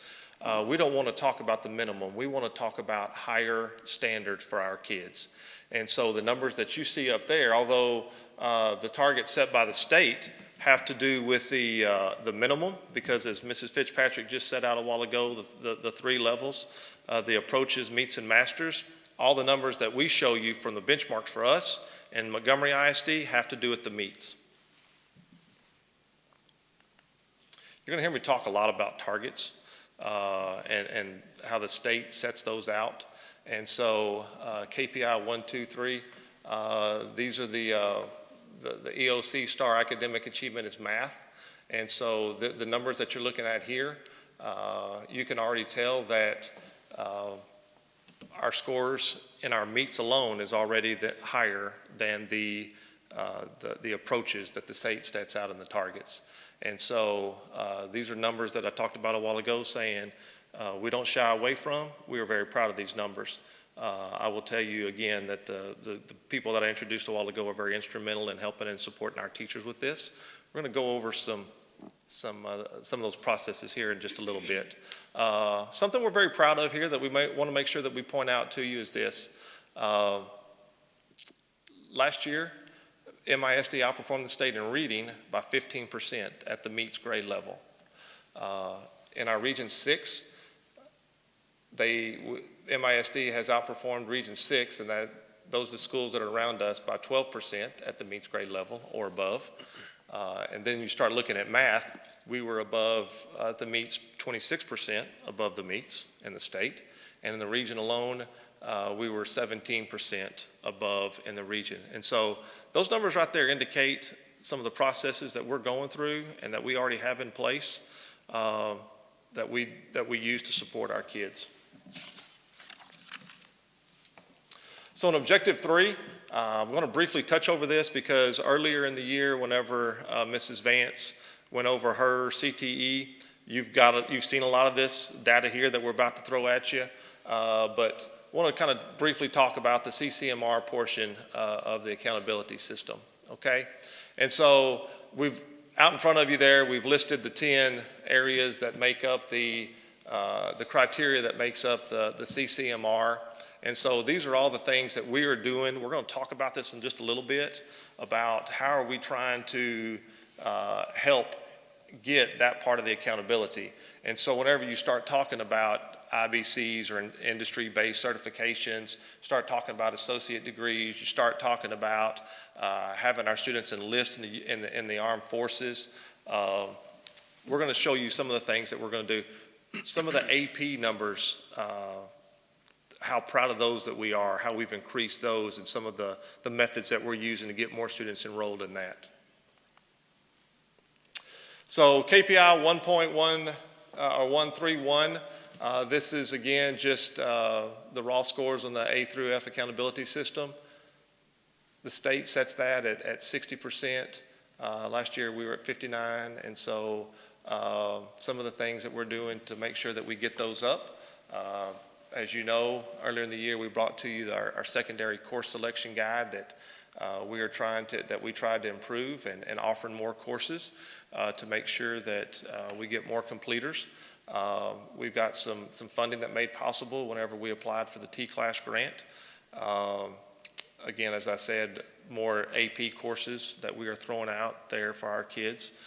We don't want to talk about the minimum. We want to talk about higher standards for our kids. And so the numbers that you see up there, although the targets set by the state have to do with the minimum, because as Mrs. Fitzpatrick just said out a while ago, the 3 levels, the approaches, meets, and masters, all the numbers that we show you from the benchmarks for us and Montgomery ISD have to do with the meets. You're going to hear me talk a lot about targets. And how the state sets those out. And so KPI 1, 2, 3, these are the EOC star academic achievement is math. And so the numbers that you're looking at here, you can already tell that our scores in our meets alone is already higher than the approaches that the state sets out in the targets. And so these are numbers that I talked about a while ago saying we don't shy away from. We are very proud of these numbers. I will tell you again that the people that I introduced a while ago are very instrumental in helping and supporting our teachers with this. We're going to go over some of those processes here in just a little bit. Something we're very proud of here that we might want to make sure that we point out to you is this. Last year, MISD outperformed the state in reading by 15% at the meets grade level. In our Region 6, MISD has outperformed Region 6, and those are the schools that are around us by 12% at the meets grade level or above. And then you start looking at math, we were above the meets 26% above the meets in the state. And in the region alone, we were 17% above in the region. And so those numbers right there indicate some of the processes that we're going through and that we already have in place that we use to support our kids. So in Objective 3, I'm going to briefly touch over this because earlier in the year, whenever Mrs. Vance went over her CTE, you've seen a lot of this data here that we're about to throw at you, but I want to kind of briefly talk about the CCMR portion of the accountability system, okay? And so we've, out in front of you there, we've listed the 10 areas that make up the criteria that makes up the CCMR. And so these are all the things that we are doing. We're going to talk about this in just a little bit about how are we trying to help get that part of the accountability. And so whenever you start talking about IBCs or industry-based certifications, start talking about associate degrees, you start talking about having our students enlist in the armed forces, we're going to show you some of the things that we're going to do. Some of the AP numbers, how proud of those that we are, how we've increased those, and some of the methods that we're using to get more students enrolled in that. So KPI 1.1 or 131, this is again just the raw scores on the A through F accountability system. The state sets that at 60%. Last year we were at 59, and so some of the things that we're doing to make sure that we get those up. As you know, earlier in the year, we brought to you our secondary course selection guide that we tried to improve and offering more courses to make sure that we get more completers. We've got some funding that made possible whenever we applied for the T-Class grant. Again, as I said, more AP courses that we are throwing out there for our kids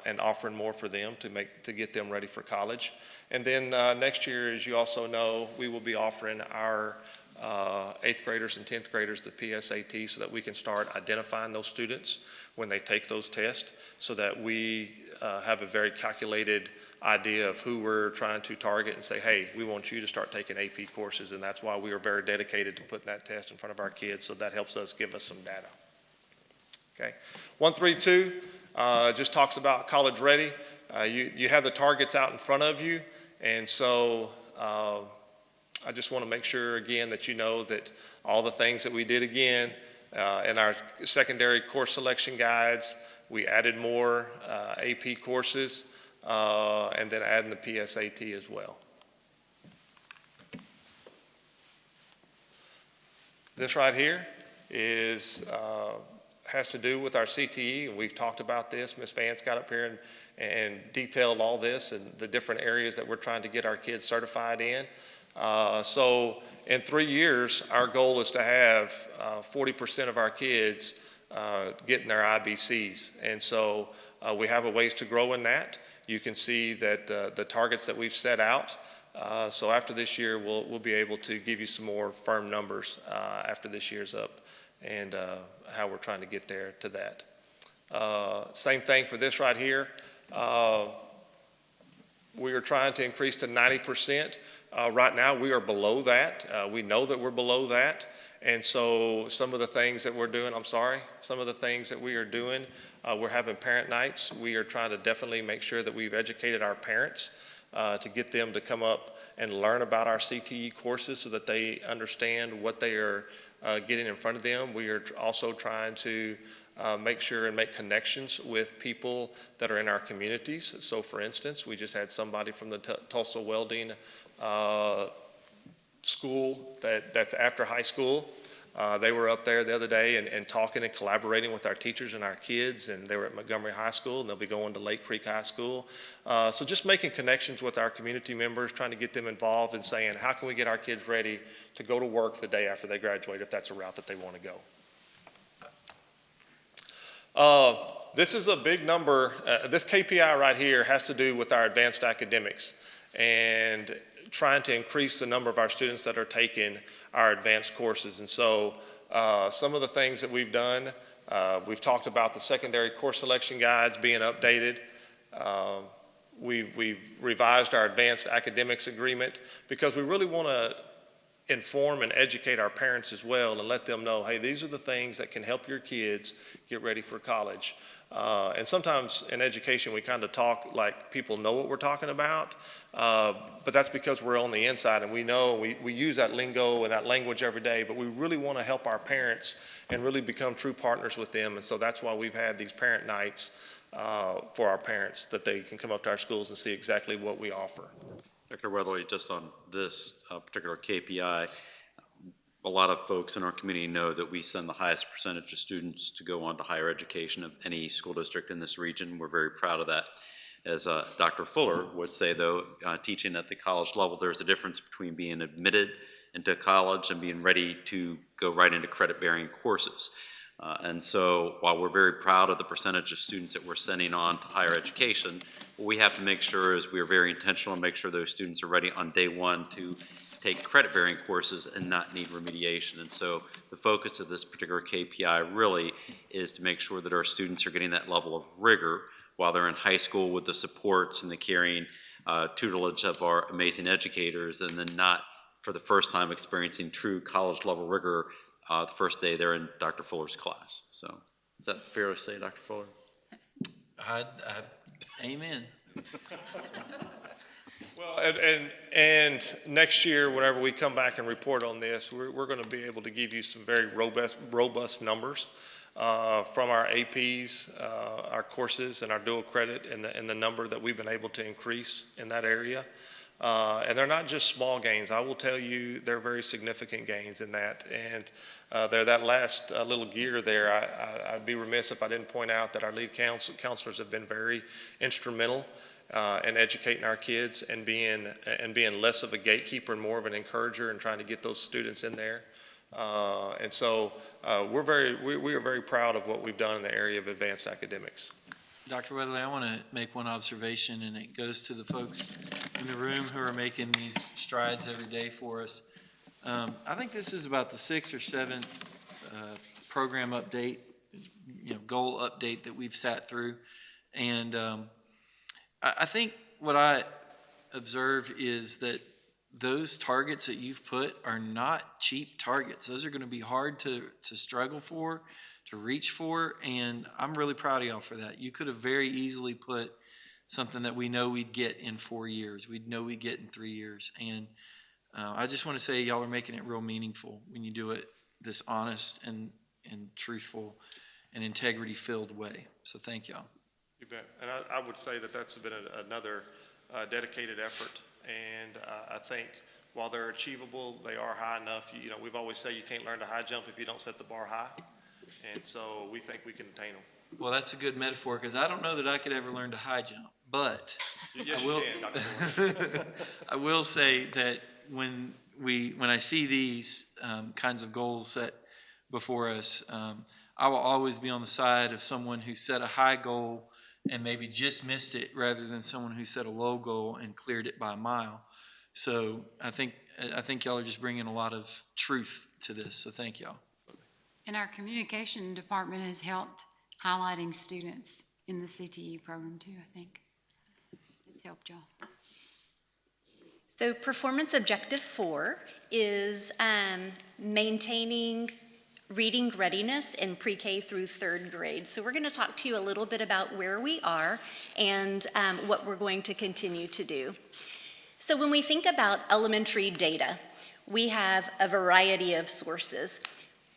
and offering more for them to get them ready for college. And then next year, as you also know, we will be offering our 8th graders and 10th graders the PSAT so that we can start identifying those students when they take those tests so that we have a very calculated idea of who we're trying to target and say, hey, we want you to start taking AP courses, and that's why we are very dedicated to putting that test in front of our kids, so that helps us give us some data. Okay, 132 just talks about college ready. You have the targets out in front of you, and so I just want to make sure again that you know that all the things that we did again in our secondary course selection guides, we added more AP courses and then adding the PSAT as well. This right here is has to do with our CTE, and we've talked about this. Ms. Vance got up here and detailed all this and the different areas that we're trying to get our kids certified in. So in 3 years, our goal is to have 40% of our kids getting their IBCs. And so we have a ways to grow in that. You can see that the targets that we've set out. So after this year, we'll be able to give you some more firm numbers after this year's up and how we're trying to get there to that. Same thing for this right here. We are trying to increase to 90%. Right now, we are below that. We know that we're below that. And so some of the things that we're doing, some of the things that we are doing, we're having parent nights. We are trying to definitely make sure that we've educated our parents to get them to come up and learn about our CTE courses so that they understand what they are getting in front of them. We are also trying to make sure and make connections with people that are in our communities. So for instance, we just had somebody from the Tulsa Welding school that's after high school. They were up there the other day and talking and collaborating with our teachers and our kids, and they were at Montgomery High School, and they'll be going to Lake Creek High School. So just making connections with our community members, trying to get them involved and saying, how can we get our kids ready to go to work the day after they graduate if that's a route that they want to go. This is a big number. This KPI right here has to do with our advanced academics. And trying to increase the number of our students that are taking our advanced courses. And so some of the things that we've done, we've talked about the secondary course selection guides being updated. We've revised our advanced academics agreement because we really want to inform and educate our parents as well and let them know, hey, these are the things that can help your kids get ready for college. And sometimes in education we kind of talk like people know what we're talking about, but that's because we're on the inside and we know, we use that lingo and that language every day, but we really want to help our parents and really become true partners with them. And so that's why we've had these parent nights for our parents, that they can come up to our schools and see exactly what we offer. Dr. Weatherly, just on this particular KPI, a lot of folks in our community know that we send the highest percentage of students to go on to higher education of any school district in this region. We're very proud of that. As Dr. Fuller would say, though, teaching at the college level, there's a difference between being admitted into college and being ready to go right into credit-bearing courses. And so while we're very proud of the percentage of students that we're sending on to higher education, what we have to make sure is we're very intentional and make sure those students are ready on day one to take credit-bearing courses and not need remediation. And so the focus of this particular KPI really is to make sure that our students are getting that level of rigor while they're in high school with the supports and the caring tutelage of our amazing educators, and then not for the first time experiencing true college-level rigor the first day they're in Dr. Fuller's class. So is that fair to say, Dr. Fuller? Amen. Well, and next year, whenever we come back and report on this, we're going to be able to give you some very robust numbers from our APs, our courses, and our dual credit, and the number that we've been able to increase in that area. And they're not just small gains. I will tell you they're very significant gains in that. And they're that last little gear there. I'd be remiss if I didn't point out that our lead counselors have been very instrumental in educating our kids and being less of a gatekeeper and more of an encourager and trying to get those students in there. And so we are very proud of what we've done in the area of advanced academics. Dr. Weatherly, I want to make one observation, and it goes to the folks in the room who are making these strides every day for us. I think this is about the 6th or 7th program update, goal update that we've sat through. And I think what I observe is that those targets that you've put are not cheap targets. Those are going to be hard to struggle for, to reach for, and I'm really proud of y'all for that. You could have very easily put something that we know we'd get in 4 years, we'd know we'd get in 3 years, and I just want to say y'all are making it real meaningful when you do it this honest and truthful and integrity-filled way. So thank y'all. You bet. And I would say that that's been another dedicated effort, and I think while they're achievable, they are high enough. We've always said you can't learn to high jump if you don't set the bar high. And so we think we can attain them. Well, that's a good metaphor, because I don't know that I could ever learn to high jump, but yes, you can, Dr. Moore. I will say that when I see these kinds of goals set before us, I will always be on the side of someone who set a high goal and maybe just missed it, rather than someone who set a low goal and cleared it by a mile. So I think y'all are just bringing a lot of truth to this. So thank y'all. And our communication department has helped highlighting students in the CTE program too, I think. It's helped y'all. So performance objective 4 is maintaining reading readiness in pre-K through 3rd grade. So we're going to talk to you a little bit about where we are and what we're going to continue to do. So when we think about elementary data, we have a variety of sources.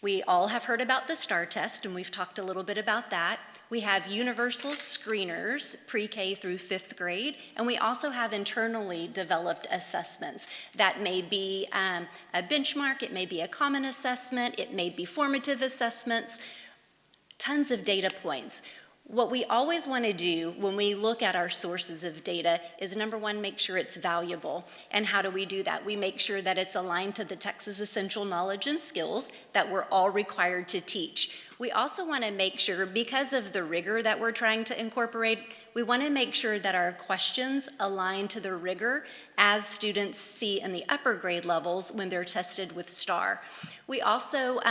We all have heard about the STAR test, and we've talked a little bit about that. We have universal screeners, pre-K through 5th grade, and we also have internally developed assessments. That may be a benchmark, it may be a common assessment, it may be formative assessments, tons of data points. What we always want to do when we look at our sources of data is, number one, make sure it's valuable. And how do we do that? We make sure that it's aligned to the Texas Essential Knowledge and Skills that we're all required to teach. We also want to make sure, because of the rigor that we're trying to incorporate, we want to make sure that our questions align to the rigor as students see in the upper grade levels when they're tested with STAR. We also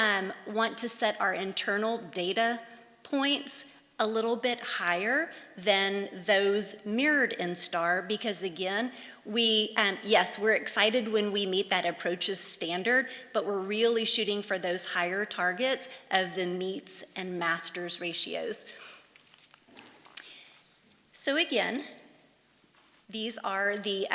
want to set our internal data points a little bit higher than those mirrored in STAR, because again, yes, we're excited when we meet that approaches standard, but we're really shooting for those higher targets of the meets and masters ratios. So again, these are the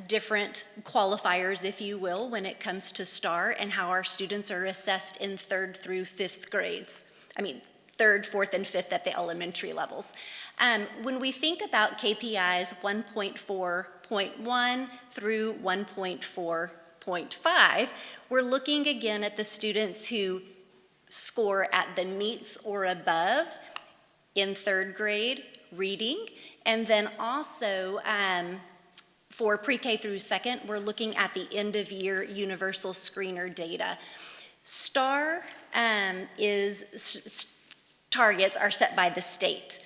different qualifiers, if you will, when it comes to STAR and how our students are assessed in 3rd through 5th grades. 3rd, 4th, and 5th at the elementary levels. When we think about KPIs 1.4.1 through 1.4.5, we're looking again at the students who score at the meets or above in 3rd grade reading, and then also for pre-K through 2nd, we're looking at the end-of-year universal screener data. STAR targets are set by the state.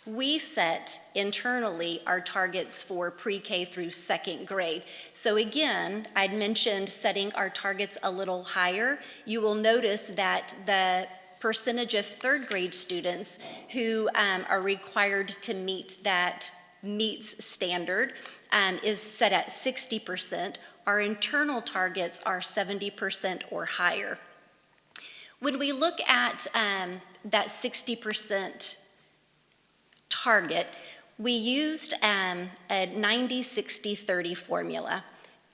We set internally our targets for pre-K through 2nd grade. So again, I'd mentioned setting our targets a little higher. You will notice that the percentage of 3rd grade students who are required to meet that meets standard is set at 60%. Our internal targets are 70% or higher. When we look at that 60% target, we used a 90-60-30 formula.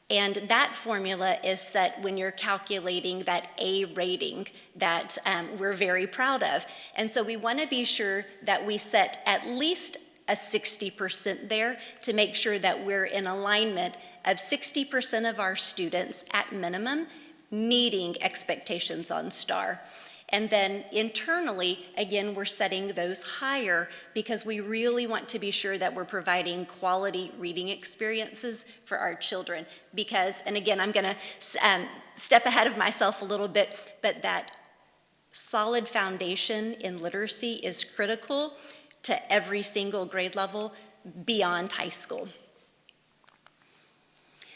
And that formula is set when you're calculating that A rating that we're very proud of. And so we want to be sure that we set at least a 60% there to make sure that we're in alignment of 60% of our students at minimum meeting expectations on STAR. And then internally, again, we're setting those higher because we really want to be sure that we're providing quality reading experiences for our children. Because, and again, I'm going to step ahead of myself a little bit, but that solid foundation in literacy is critical to every single grade level beyond high school.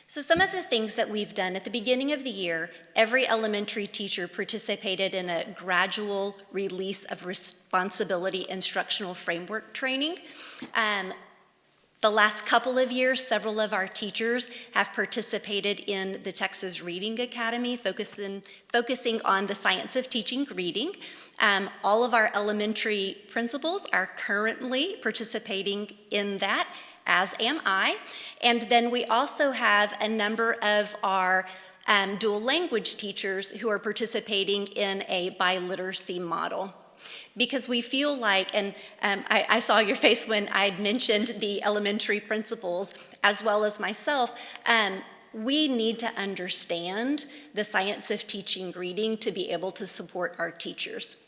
So some of the things that we've done at the beginning of the year, every elementary teacher participated in a gradual release of responsibility instructional framework training. The last couple of years, several of our teachers have participated in the Texas Reading Academy, focusing on the science of teaching reading. All of our elementary principals are currently participating in that, as am I. And then we also have a number of our dual language teachers who are participating in a biliteracy model. Because we feel like, and I saw your face when I'd mentioned the elementary principals, as well as myself, we need to understand the science of teaching reading to be able to support our teachers.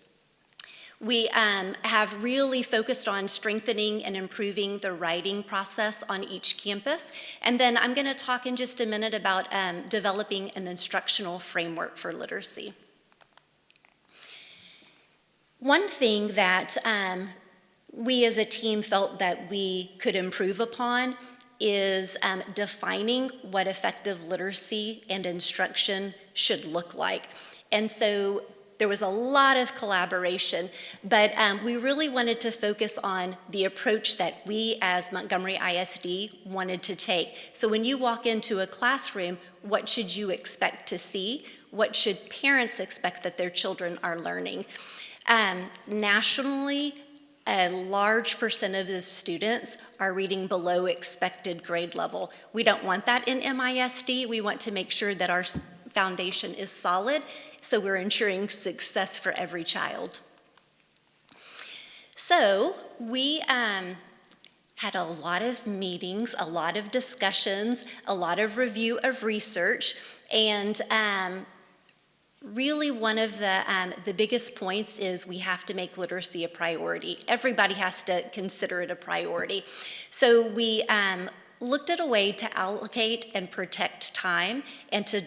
We have really focused on strengthening and improving the writing process on each campus. And then I'm going to talk in just a minute about developing an instructional framework for literacy. One thing that we as a team felt that we could improve upon is defining what effective literacy and instruction should look like. And so there was a lot of collaboration, but we really wanted to focus on the approach that we as Montgomery ISD wanted to take. So when you walk into a classroom, what should you expect to see? What should parents expect that their children are learning? Nationally, a large percent of the students are reading below expected grade level. We don't want that in MISD. We want to make sure that our foundation is solid, so we're ensuring success for every child. So we had a lot of meetings, a lot of discussions, a lot of review of research, and Really, one of the biggest points is we have to make literacy a priority. Everybody has to consider it a priority. So we looked at a way to allocate and protect time and to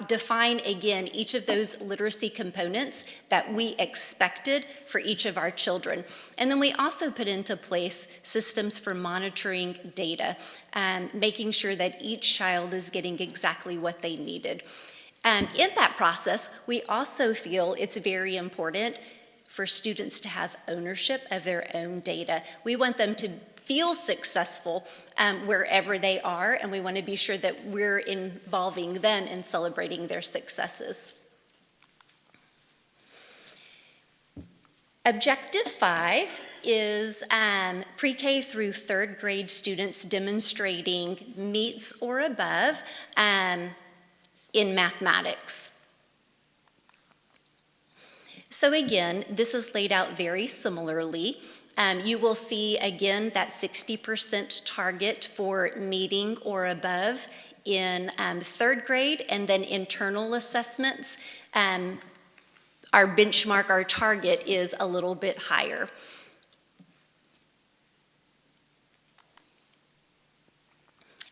define, again, each of those literacy components that we expected for each of our children. And then we also put into place systems for monitoring data, making sure that each child is getting exactly what they needed. In that process, we also feel it's very important for students to have ownership of their own data. We want them to feel successful wherever they are, and we want to be sure that we're involving them in celebrating their successes. Objective 5 is pre-K through 3rd grade students demonstrating meets or above in mathematics. So again, this is laid out very similarly. You will see again that 60% target for meeting or above in 3rd grade, and then internal assessments. Our benchmark, our target is a little bit higher.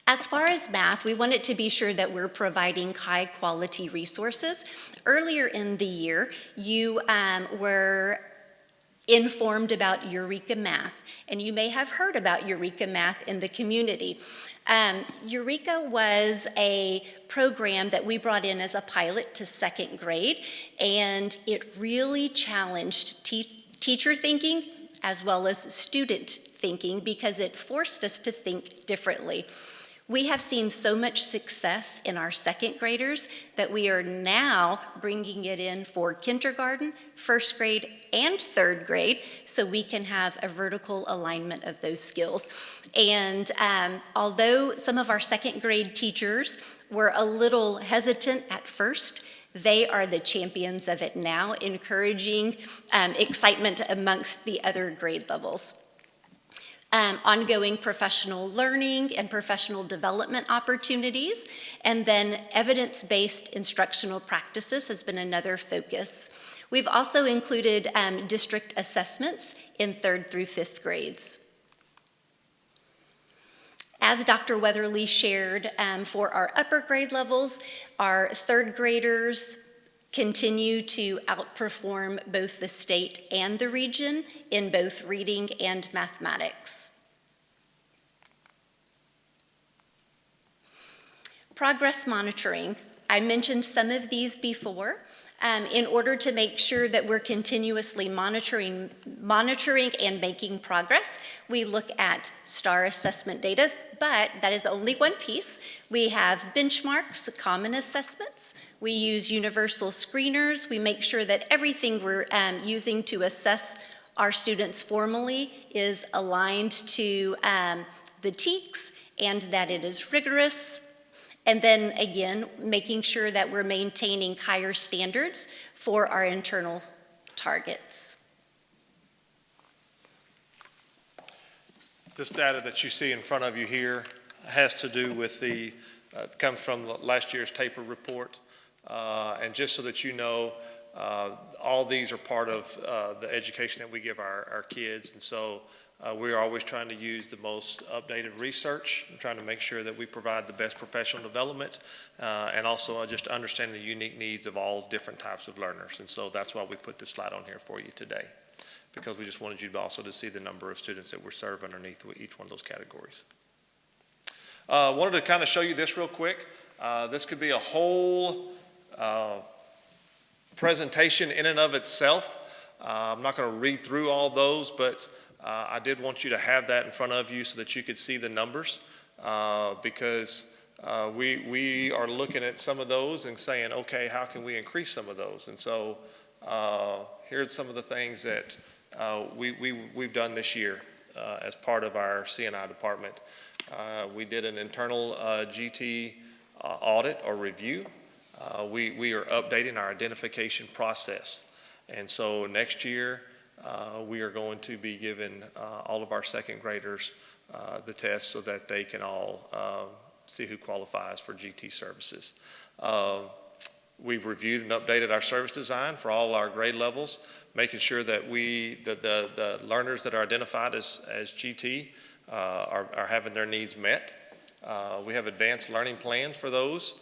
As far as math, we wanted to be sure that we're providing high quality resources. Earlier in the year, you were informed about Eureka Math, and you may have heard about Eureka Math in the community. Eureka was a program that we brought in as a pilot to 2nd grade, and it really challenged teacher thinking as well as student thinking because it forced us to think differently. We have seen so much success in our 2nd graders that we are now bringing it in for kindergarten, 1st grade, and 3rd grade so we can have a vertical alignment of those skills. And although some of our 2nd grade teachers were a little hesitant at first, they are the champions of it now, encouraging excitement amongst the other grade levels. Ongoing professional learning and professional development opportunities, and then evidence-based instructional practices has been another focus. We've also included district assessments in 3rd through 5th grades. As Dr. Weatherly shared, for our upper grade levels, our 3rd graders continue to outperform both the state and the region in both reading and mathematics. Progress monitoring. I mentioned some of these before. In order to make sure that we're continuously monitoring and making progress, we look at STAR assessment data, but that is only one piece. We have benchmarks, common assessments. We use universal screeners. We make sure that everything we're using to assess our students formally is aligned to the TEKS and that it is rigorous. And then again, making sure that we're maintaining higher standards for our internal targets. This data that you see in front of you here has to do with comes from last year's TAPER report. And just so that you know, all these are part of the education that we give our kids. And so we are always trying to use the most updated research and trying to make sure that we provide the best professional development and also just understanding the unique needs of all different types of learners. And so that's why we put this slide on here for you today, because we just wanted you to also to see the number of students that we're serving underneath each one of those categories. Wanted to kind of show you this real quick. This could be a whole presentation in and of itself. I'm not going to read through all those, but I did want you to have that in front of you so that you could see the numbers because we are looking at some of those and saying, okay, how can we increase some of those? And so here's some of the things that we've done this year as part of our C&I department. We did an internal GT audit or review. We are updating our identification process. And so next year, we are going to be giving all of our 2nd graders the test so that they can all see who qualifies for GT services. We've reviewed and updated our service design for all our grade levels, making sure that the learners that are identified as GT are having their needs met. We have advanced learning plans for those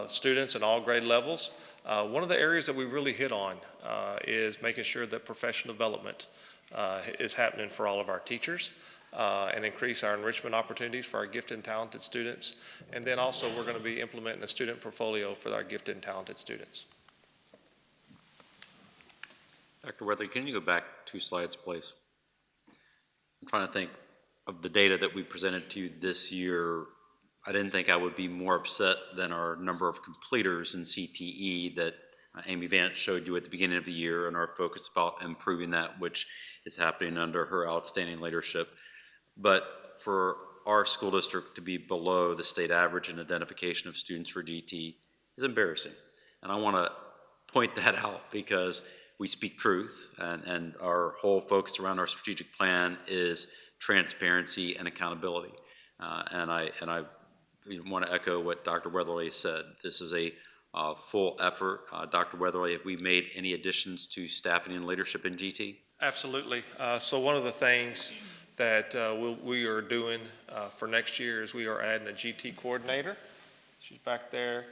students in all grade levels. One of the areas that we really hit on is making sure that professional development is happening for all of our teachers and increase our enrichment opportunities for our gifted and talented students. And then also we're going to be implementing a student portfolio for our gifted and talented students. Dr. Weatherly, can you go back 2 slides, please? I'm trying to think of the data that we presented to you this year. I didn't think I would be more upset than our number of completers in CTE that Amy Vance showed you at the beginning of the year, and our focus about improving that, which is happening under her outstanding leadership. But for our school district to be below the state average in identification of students for GT is embarrassing. And I want to point that out because we speak truth, and our whole focus around our strategic plan is transparency and accountability. And I want to echo what Dr. Weatherly said. This is a full effort. Dr. Weatherly, have we made any additions to staffing and leadership in GT? Absolutely. So one of the things that we are doing for next year is we are adding a GT coordinator. She's back there,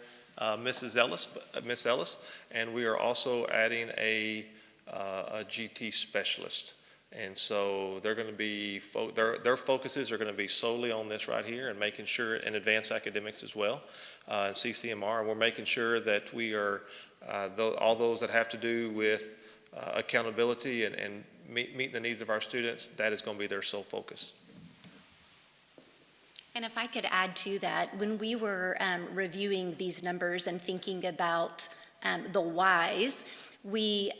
Miss Ellis, and we are also adding a GT specialist. And so they're going to be, their focuses are going to be solely on this right here and making sure, in advanced academics as well, and CCMR. And we're making sure that we are, all those that have to do with accountability and meeting the needs of our students, that is going to be their sole focus. And if I could add to that, when we were reviewing these numbers and thinking about the whys, we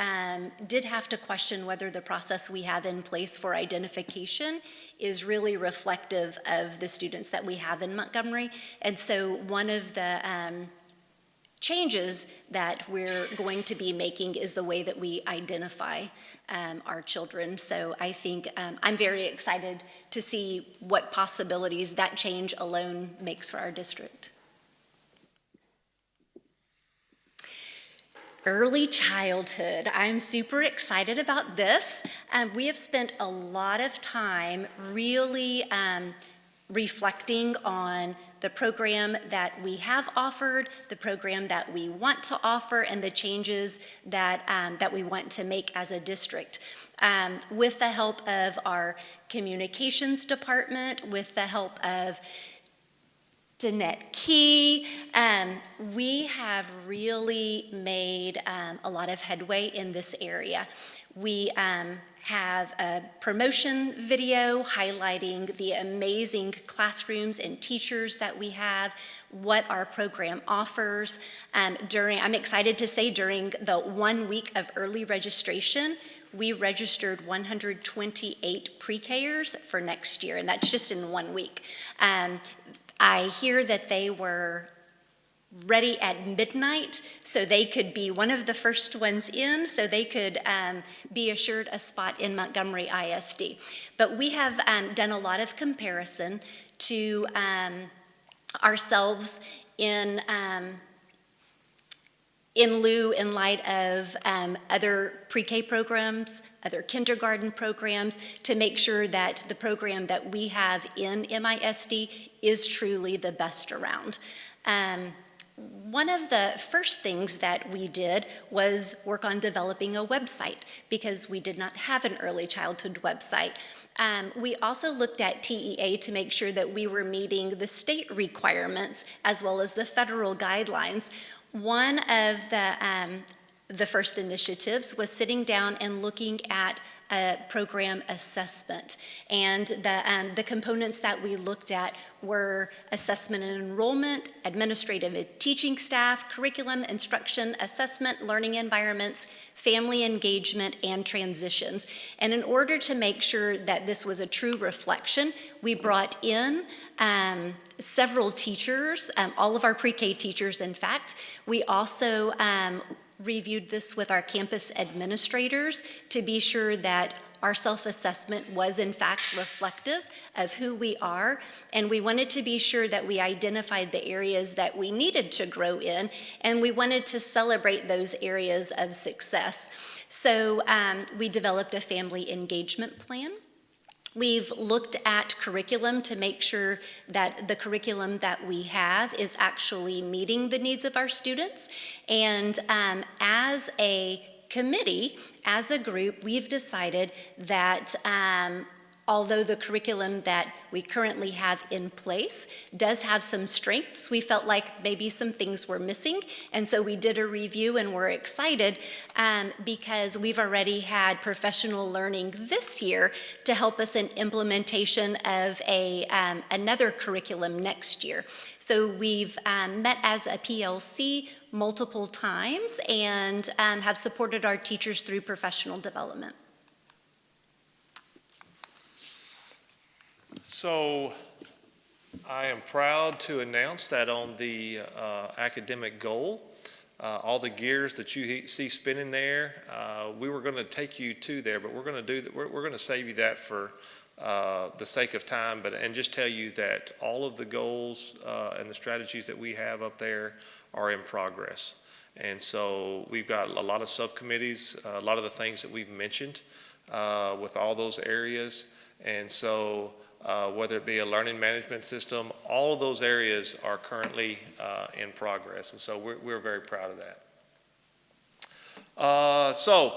did have to question whether the process we have in place for identification is really reflective of the students that we have in Montgomery. And so one of the changes that we're going to be making is the way that we identify our children. So I think I'm very excited to see what possibilities that change alone makes for our district. Early childhood. I'm super excited about this. We have spent a lot of time really reflecting on the program that we have offered, the program that we want to offer, and the changes that we want to make as a district. With the help of our communications department, with the help of Danette Key, we have really made a lot of headway in this area. We have a promotion video highlighting the amazing classrooms and teachers that we have, what our program offers. I'm excited to say during the 1 week of early registration, we registered 128 pre-Kers for next year, and that's just in 1 week. I hear that they were ready at midnight so they could be one of the first ones in, so they could be assured a spot in Montgomery ISD. But we have done a lot of comparison to ourselves in light of other pre-K programs, other kindergarten programs, to make sure that the program that we have in MISD is truly the best around. One of the first things that we did was work on developing a website because we did not have an early childhood website. We also looked at TEA to make sure that we were meeting the state requirements as well as the federal guidelines. One of the first initiatives was sitting down and looking at a program assessment. And the components that we looked at were assessment and enrollment, administrative and teaching staff, curriculum, instruction, assessment, learning environments, family engagement, and transitions. And in order to make sure that this was a true reflection, we brought in several teachers, all of our pre-K teachers, in fact. We also reviewed this with our campus administrators to be sure that our self-assessment was in fact reflective of who we are, and we wanted to be sure that we identified the areas that we needed to grow in, and we wanted to celebrate those areas of success. So we developed a family engagement plan. We've looked at curriculum to make sure that the curriculum that we have is actually meeting the needs of our students. And as a committee, as a group, we've decided that although the curriculum that we currently have in place does have some strengths, we felt like maybe some things were missing. And so we did a review, and we're excited because we've already had professional learning this year to help us in implementation of another curriculum next year. So we've met as a PLC multiple times and have supported our teachers through professional development. So I am proud to announce that on the academic goal, all the gears that you see spinning there, we were going to take you to there, but we're going to save you that for the sake of time, and just tell you that all of the goals and the strategies that we have up there are in progress. And so we've got a lot of subcommittees, a lot of the things that we've mentioned with all those areas. And so whether it be a learning management system, all of those areas are currently in progress. And so we're very proud of that. So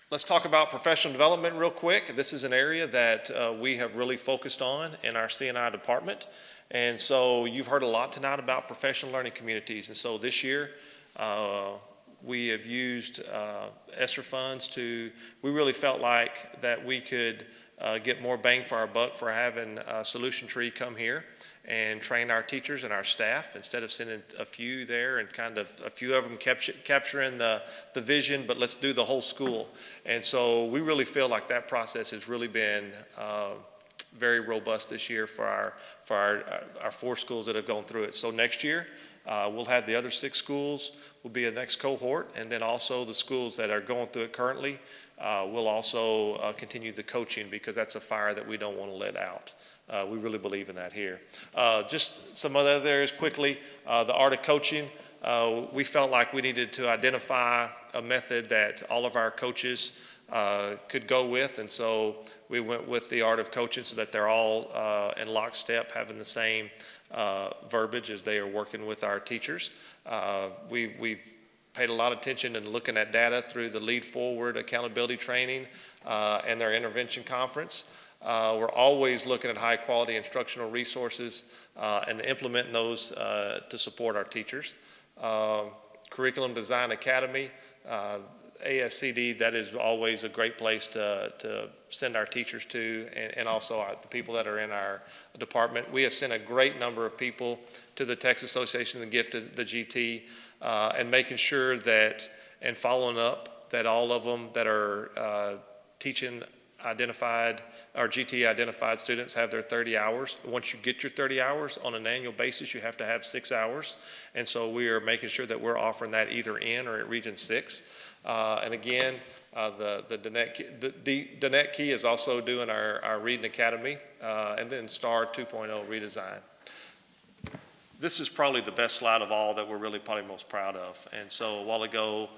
let's talk about professional development real quick. This is an area that we have really focused on in our C&I department. And so you've heard a lot tonight about professional learning communities. And so this year, we have used ESSER funds we really felt like that we could get more bang for our buck for having Solution Tree come here and train our teachers and our staff instead of sending a few there and kind of a few of them capturing the vision, but let's do the whole school. And so we really feel like that process has really been very robust this year for our 4 schools that have gone through it. So next year, we'll have the other 6 schools will be a next cohort, and then also the schools that are going through it currently we'll also continue the coaching, because that's a fire that we don't want to let out. We really believe in that here. Just some other areas quickly, the art of coaching. We felt like we needed to identify a method that all of our coaches could go with, and so we went with the art of coaching so that they're all in lockstep, having the same verbiage as they are working with our teachers. We've paid a lot of attention in looking at data through the Lead Forward accountability training and their intervention conference. We're always looking at high quality instructional resources and implementing those to support our teachers. Curriculum Design Academy, ASCD, that is always a great place to send our teachers to, and also the people that are in our department. We have sent a great number of people to the Texas Association of the Gifted, the GT, and making sure that, and following up, that all of them that are teaching identified or GT identified students have their 30 hours. Once you get your 30 hours on an annual basis, you have to have 6 hours. And so we are making sure that we're offering that either in or at Region 6. And again, the Danette Key is also doing our Reading Academy, and then STAR 2.0 redesign. This is probably the best slide of all that we're really probably most proud of. And so a while ago,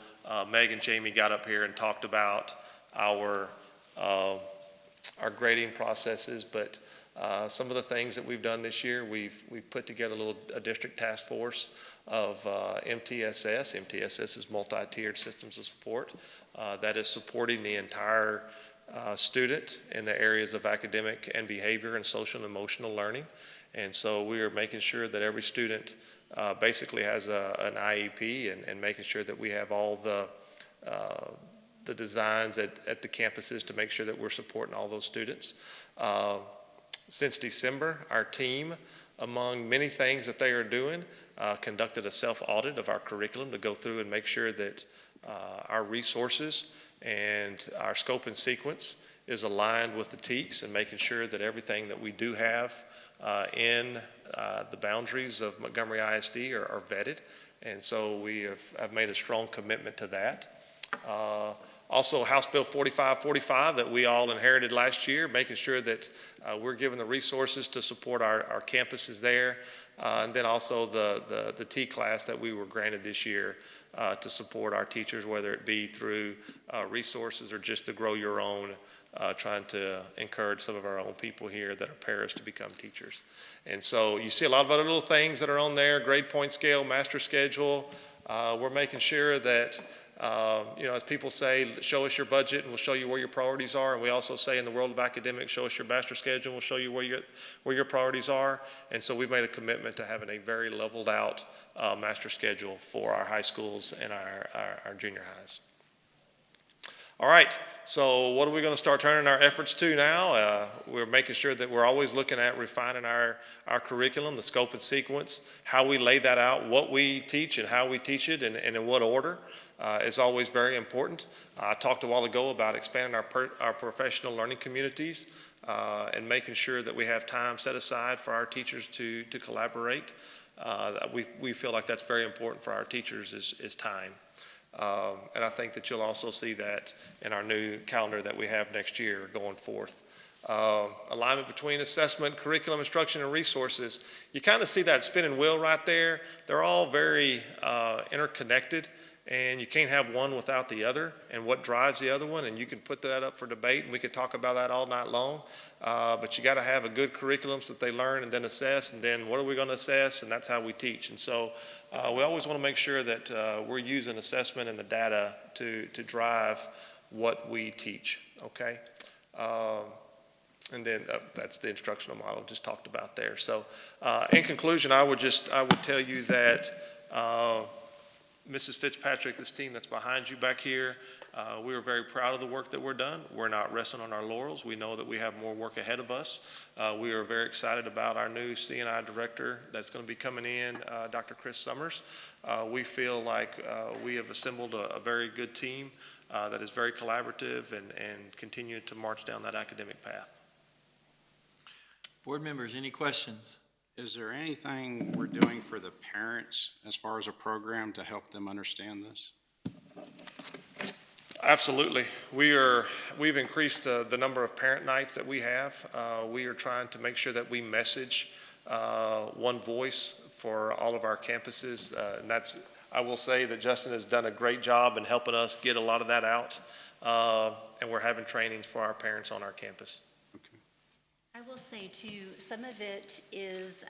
Meg and Jamie got up here and talked about our grading processes, but some of the things that we've done this year, we've put together a district task force of MTSS. MTSS is multi-tiered systems of support that is supporting the entire student in the areas of academic and behavior and social and emotional learning. And so we are making sure that every student basically has an IEP, and making sure that we have all the designs at the campuses to make sure that we're supporting all those students. Since December, our team, among many things that they are doing, conducted a self-audit of our curriculum to go through and make sure that our resources and our scope and sequence is aligned with the TEKS, and making sure that everything that we do have in the boundaries of Montgomery ISD are vetted. And so we have made a strong commitment to that. Also, House Bill 4545 that we all inherited last year, making sure that we're given the resources to support our campuses there. And then also the T class that we were granted this year to support our teachers, whether it be through resources or just to grow your own, trying to encourage some of our own people here that are parents to become teachers. And so you see a lot of other little things that are on there, grade point scale, master schedule. We're making sure that, as people say, show us your budget and we'll show you where your priorities are. And we also say in the world of academics, show us your master schedule and we'll show you where your priorities are. And so we've made a commitment to having a very leveled out master schedule for our high schools and our junior highs. All right, so what are we going to start turning our efforts to now? We're making sure that we're always looking at refining our curriculum, the scope and sequence, how we lay that out, what we teach and how we teach it, and in what order is always very important. I talked a while ago about expanding our professional learning communities and making sure that we have time set aside for our teachers to collaborate. We feel like that's very important for our teachers is time. And I think that you'll also see that in our new calendar that we have next year going forth. Alignment between assessment, curriculum, instruction, and resources. You kind of see that spinning wheel right there. They're all very interconnected, and you can't have one without the other, and what drives the other one, and you can put that up for debate, and we could talk about that all night long. But you got to have a good curriculum so that they learn and then assess, and then what are we going to assess, and that's how we teach. And so we always want to make sure that we're using assessment and the data to drive what we teach, okay? And then that's the instructional model just talked about there. So in conclusion, I would tell you that Mrs. Fitzpatrick, this team that's behind you back here, we are very proud of the work that we're done. We're not resting on our laurels. We know that we have more work ahead of us. We are very excited about our new C&I director that's going to be coming in, Dr. Chris Summers. We feel like we have assembled a very good team that is very collaborative and continue to march down that academic path. Board members, any questions? Is there anything we're doing for the parents as far as a program to help them understand this? Absolutely. We've increased the number of parent nights that we have. We are trying to make sure that we message one voice for all of our campuses. And I will say that Justin has done a great job in helping us get a lot of that out. And we're having trainings for our parents on our campus. I will say too, some of it is,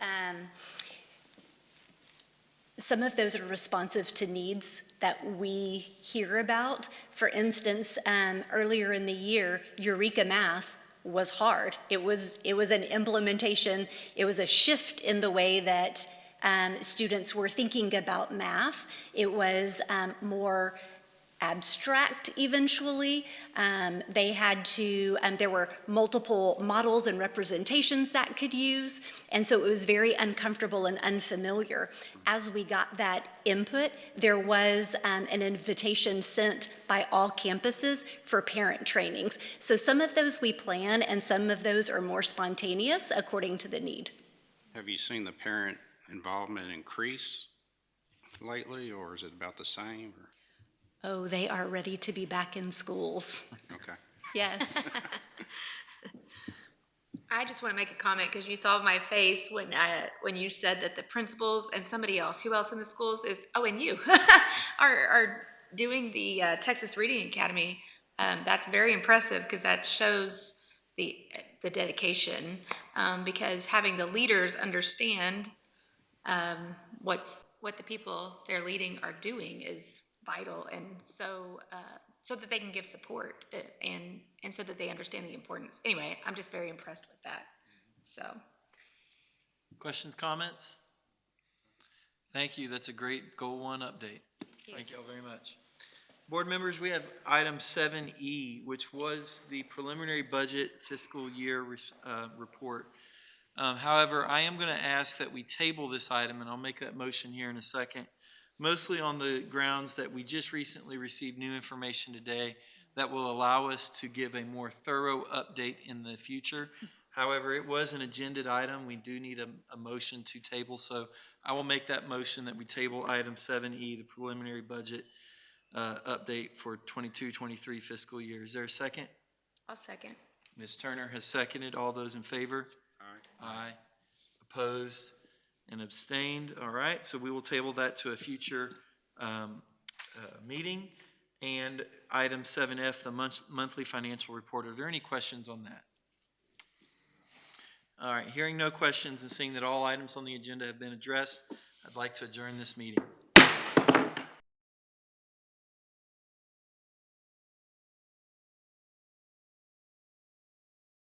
some of those are responsive to needs that we hear about. For instance, earlier in the year, Eureka Math was hard. It was an implementation. It was a shift in the way that students were thinking about math. It was more abstract eventually. They had to, there were multiple models and representations that could use, and so it was very uncomfortable and unfamiliar. As we got that input, there was an invitation sent by all campuses for parent trainings. So some of those we plan, and some of those are more spontaneous according to the need. Have you seen the parent involvement increase lately, or is it about the same? Or? Oh, they are ready to be back in schools. Okay. Yes. I just want to make a comment because you saw my face when you said that the principals and somebody else, who else in the schools is, and you, are doing the Texas Reading Academy. That's very impressive because that shows the dedication, because having the leaders understand what the people they're leading are doing is vital, and so that they can give support and so that they understand the importance. Anyway, I'm just very impressed with that. So, questions, comments? Thank you. That's a great Goal 1 update. Thank you all very much. Board members, we have item 7E, which was the preliminary budget fiscal year report. However, I am going to ask that we table this item, and I'll make that motion here in a second, mostly on the grounds that we just recently received new information today that will allow us to give a more thorough update in the future. However, it was an agended item. We do need a motion to table, so I will make that motion that we table item 7E, the preliminary budget update for 22-23 fiscal year. Is there a second? I'll second. Ms. Turner has seconded. All those in favor? Aye. Aye. Opposed and abstained. All right, so we will table that to a future meeting. And item 7F, the monthly financial report. Are there any questions on that? All right, hearing no questions and seeing that all items on the agenda have been addressed, I'd like to adjourn this meeting.